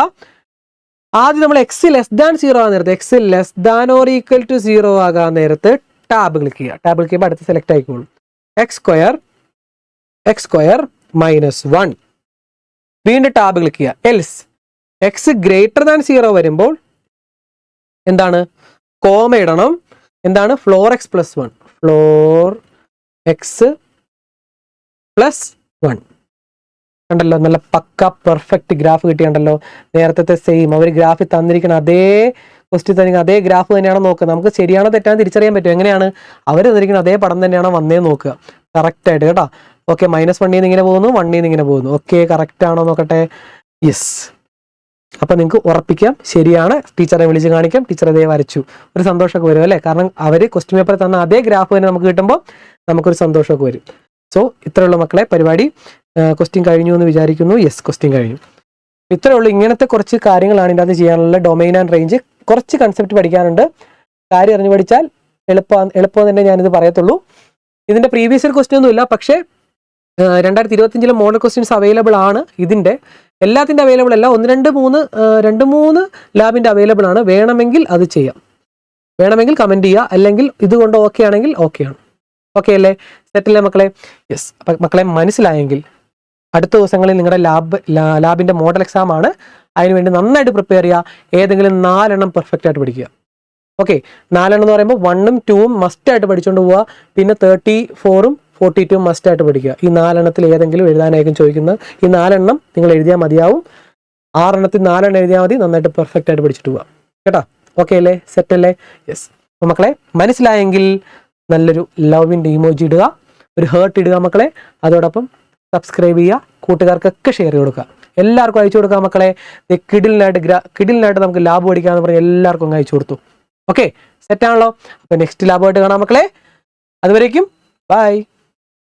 ആദ്യം നമ്മൾ എക്സ് ലെസ് ദാൻ 0 ആകാൻ നേരത്ത്, X less than or equal to 0 ആകാൻ നേരത്ത് ടാബ് ക്ലിക്ക് ചെയ്യുക. ടാബ് ക്ലിക്ക് ചെയ്യുമ്പോൾ അടുത്ത് സെലക്ട് ആയിക്കോളും. X square minus 1. വീണ്ടും ടാബ് ക്ലിക്ക് ചെയ്യുക. എൽസ് എക്സ് ഗ്രേറ്റർ ദാൻ 0 വരുമ്പോൾ എന്താണ്? കോമ ഇടണം. എന്താണ്? Floor X plus 1, floor X plus 1. കണ്ടല്ലോ, നല്ല പക്ക പെർഫെക്റ്റ് ഗ്രാഫ് കിട്ടിയുണ്ടല്ലോ. നേരത്തെ സെയിം അവർ ഗ്രാഫിൽ തന്നിരിക്കുന്ന അതേ ക്വസ്റ്റ്യൻ തന്നെ, അതേ ഗ്രാഫ് തന്നെയാണോ നോക്കുക. നമുക്ക് ശരിയാണോ തെറ്റാണോ തിരിച്ചറിയാൻ പറ്റും. എങ്ങനെയാണ്? അവർ തന്നിരിക്കുന്ന അതേ പടം തന്നെയാണോ വന്നേ നോക്കുക. കറക്റ്റ് ആയിട്ട് കേട്ടോ. ഓക്കെ, -1 ഇങ്ങനെ പോകുന്നു, 1 ഇങ്ങനെ പോകുന്നു. ഓക്കെ, കറക്റ്റ് ആണോ നോക്കട്ടെ. യെസ്. അപ്പൊ നിങ്ങൾക്ക് ഉറപ്പിക്കാം ശരിയാണ്. ടീച്ചറെ വിളിച്ച് കാണിക്കാം. ടീച്ചർ അതേ വരച്ചു. ഒരു സന്തോഷമൊക്കെ വരും അല്ലേ? കാരണം അവർ ക്വസ്റ്റ്യൻ പേപ്പർ തന്ന അതേ ഗ്രാഫ് തന്നെ നമുക്ക് കിട്ടുമ്പോൾ നമുക്കൊരു സന്തോഷമൊക്കെ വരും. സോ ഇത്രയുള്ള മക്കളെ പരിപാടി. ക്വസ്റ്റ്യൻ കഴിഞ്ഞു എന്ന് വിചാരിക്കുന്നു. യെസ്, ക്വസ്റ്റ്യൻ കഴിഞ്ഞു. ഇത്രയേ ഉള്ളൂ. ഇങ്ങനത്തെ കുറച്ച് കാര്യങ്ങളാണ് ഇതിനകത്ത് ചെയ്യാനുള്ള. ഡൊമൈൻ ആൻഡ് റേഞ്ച് കുറച്ച് കൺസെപ്റ്റ് പഠിക്കാനുണ്ട്. കാര്യം അറിഞ്ഞു പഠിച്ചാൽ എളുപ്പം തന്നെ ഞാനിത് പറയത്തുള്ളൂ. ഇതിന്റെ പ്രീവിയസ് ഇയർ ക്വസ്റ്റ്യൻ ഒന്നും ഇല്ല, പക്ഷേ 2025 മോഡൽ ക്വസ്റ്റ്യൻസ് അവൈലബിൾ ആണ്. ഇതിന്റെ എല്ലാത്തിൻ്റെ അവൈലബിൾ അല്ല. 2-3 ലാബിന്റെ അവൈലബിൾ ആണ്. വേണമെങ്കിൽ അത് ചെയ്യാം, വേണമെങ്കിൽ കമന്റ് ചെയ്യുക. അല്ലെങ്കിൽ ഇതുകൊണ്ട് ഓക്കെ ആണെങ്കിൽ ഓക്കെയാണ്. ഓക്കെ അല്ലേ? സെറ്റല്ലേ മക്കളെ? യെസ്. അപ്പം മക്കളെ മനസ്സിലായെങ്കിൽ അടുത്ത ദിവസങ്ങളിൽ നിങ്ങളുടെ ലാബിന്റെ മോഡൽ എക്സാം ആണ്. അതിനുവേണ്ടി നന്നായിട്ട് പ്രിപ്പയർ ചെയ്യുക. ഏതെങ്കിലും 4 പെർഫെക്റ്റ് ആയിട്ട് പഠിക്കുക. ഓക്കെ, 4 എന്ന് പറയുമ്പോൾ 1ഉം 2ഉം മസ്റ്റ് ആയിട്ട് പഠിച്ചുകൊണ്ട് പോവുക. പിന്നെ 34ഉം 42 മസ്റ്റ് ആയിട്ട് പഠിക്കുക. ഈ 4 ഏതെങ്കിലും എഴുതാനായിരിക്കും ചോദിക്കുന്നത്. ഈ 4 നിങ്ങൾ എഴുതിയാൽ മതിയാവും. 6 4 എഴുതിയാൽ മതി. നന്നായിട്ട് പെർഫെക്റ്റ് ആയിട്ട് പഠിച്ചിട്ട് പോവാം കേട്ടോ. ഓക്കെ അല്ലേ? സെറ്റ് അല്ലേ? യെസ്. അപ്പോൾ മക്കളെ മനസ്സിലായെങ്കിൽ നല്ലൊരു ലവിൻ്റെ ഇമോജി ഇടുക, ഒരു ഹേർട്ട് ഇടുക മക്കളെ. അതോടൊപ്പം സബ്സ്ക്രൈബ് ചെയ്യുക, കൂട്ടുകാർക്കൊക്കെ ഷെയർ ചെയ്ത് കൊടുക്കുക, എല്ലാവർക്കും അയച്ചു കൊടുക്കുക മക്കളെ. കിടിലിനായിട്ട് നമുക്ക് ലാബ് പഠിക്കാമെന്ന് പറഞ്ഞ് എല്ലാവർക്കും അയച്ചു കൊടുത്തു. ഓക്കെ, സെറ്റാണല്ലോ. അപ്പോൾ നെക്സ്റ്റ് ലാബുമായിട്ട് കാണാം മക്കളെ. അതുവരേക്കും ബൈ.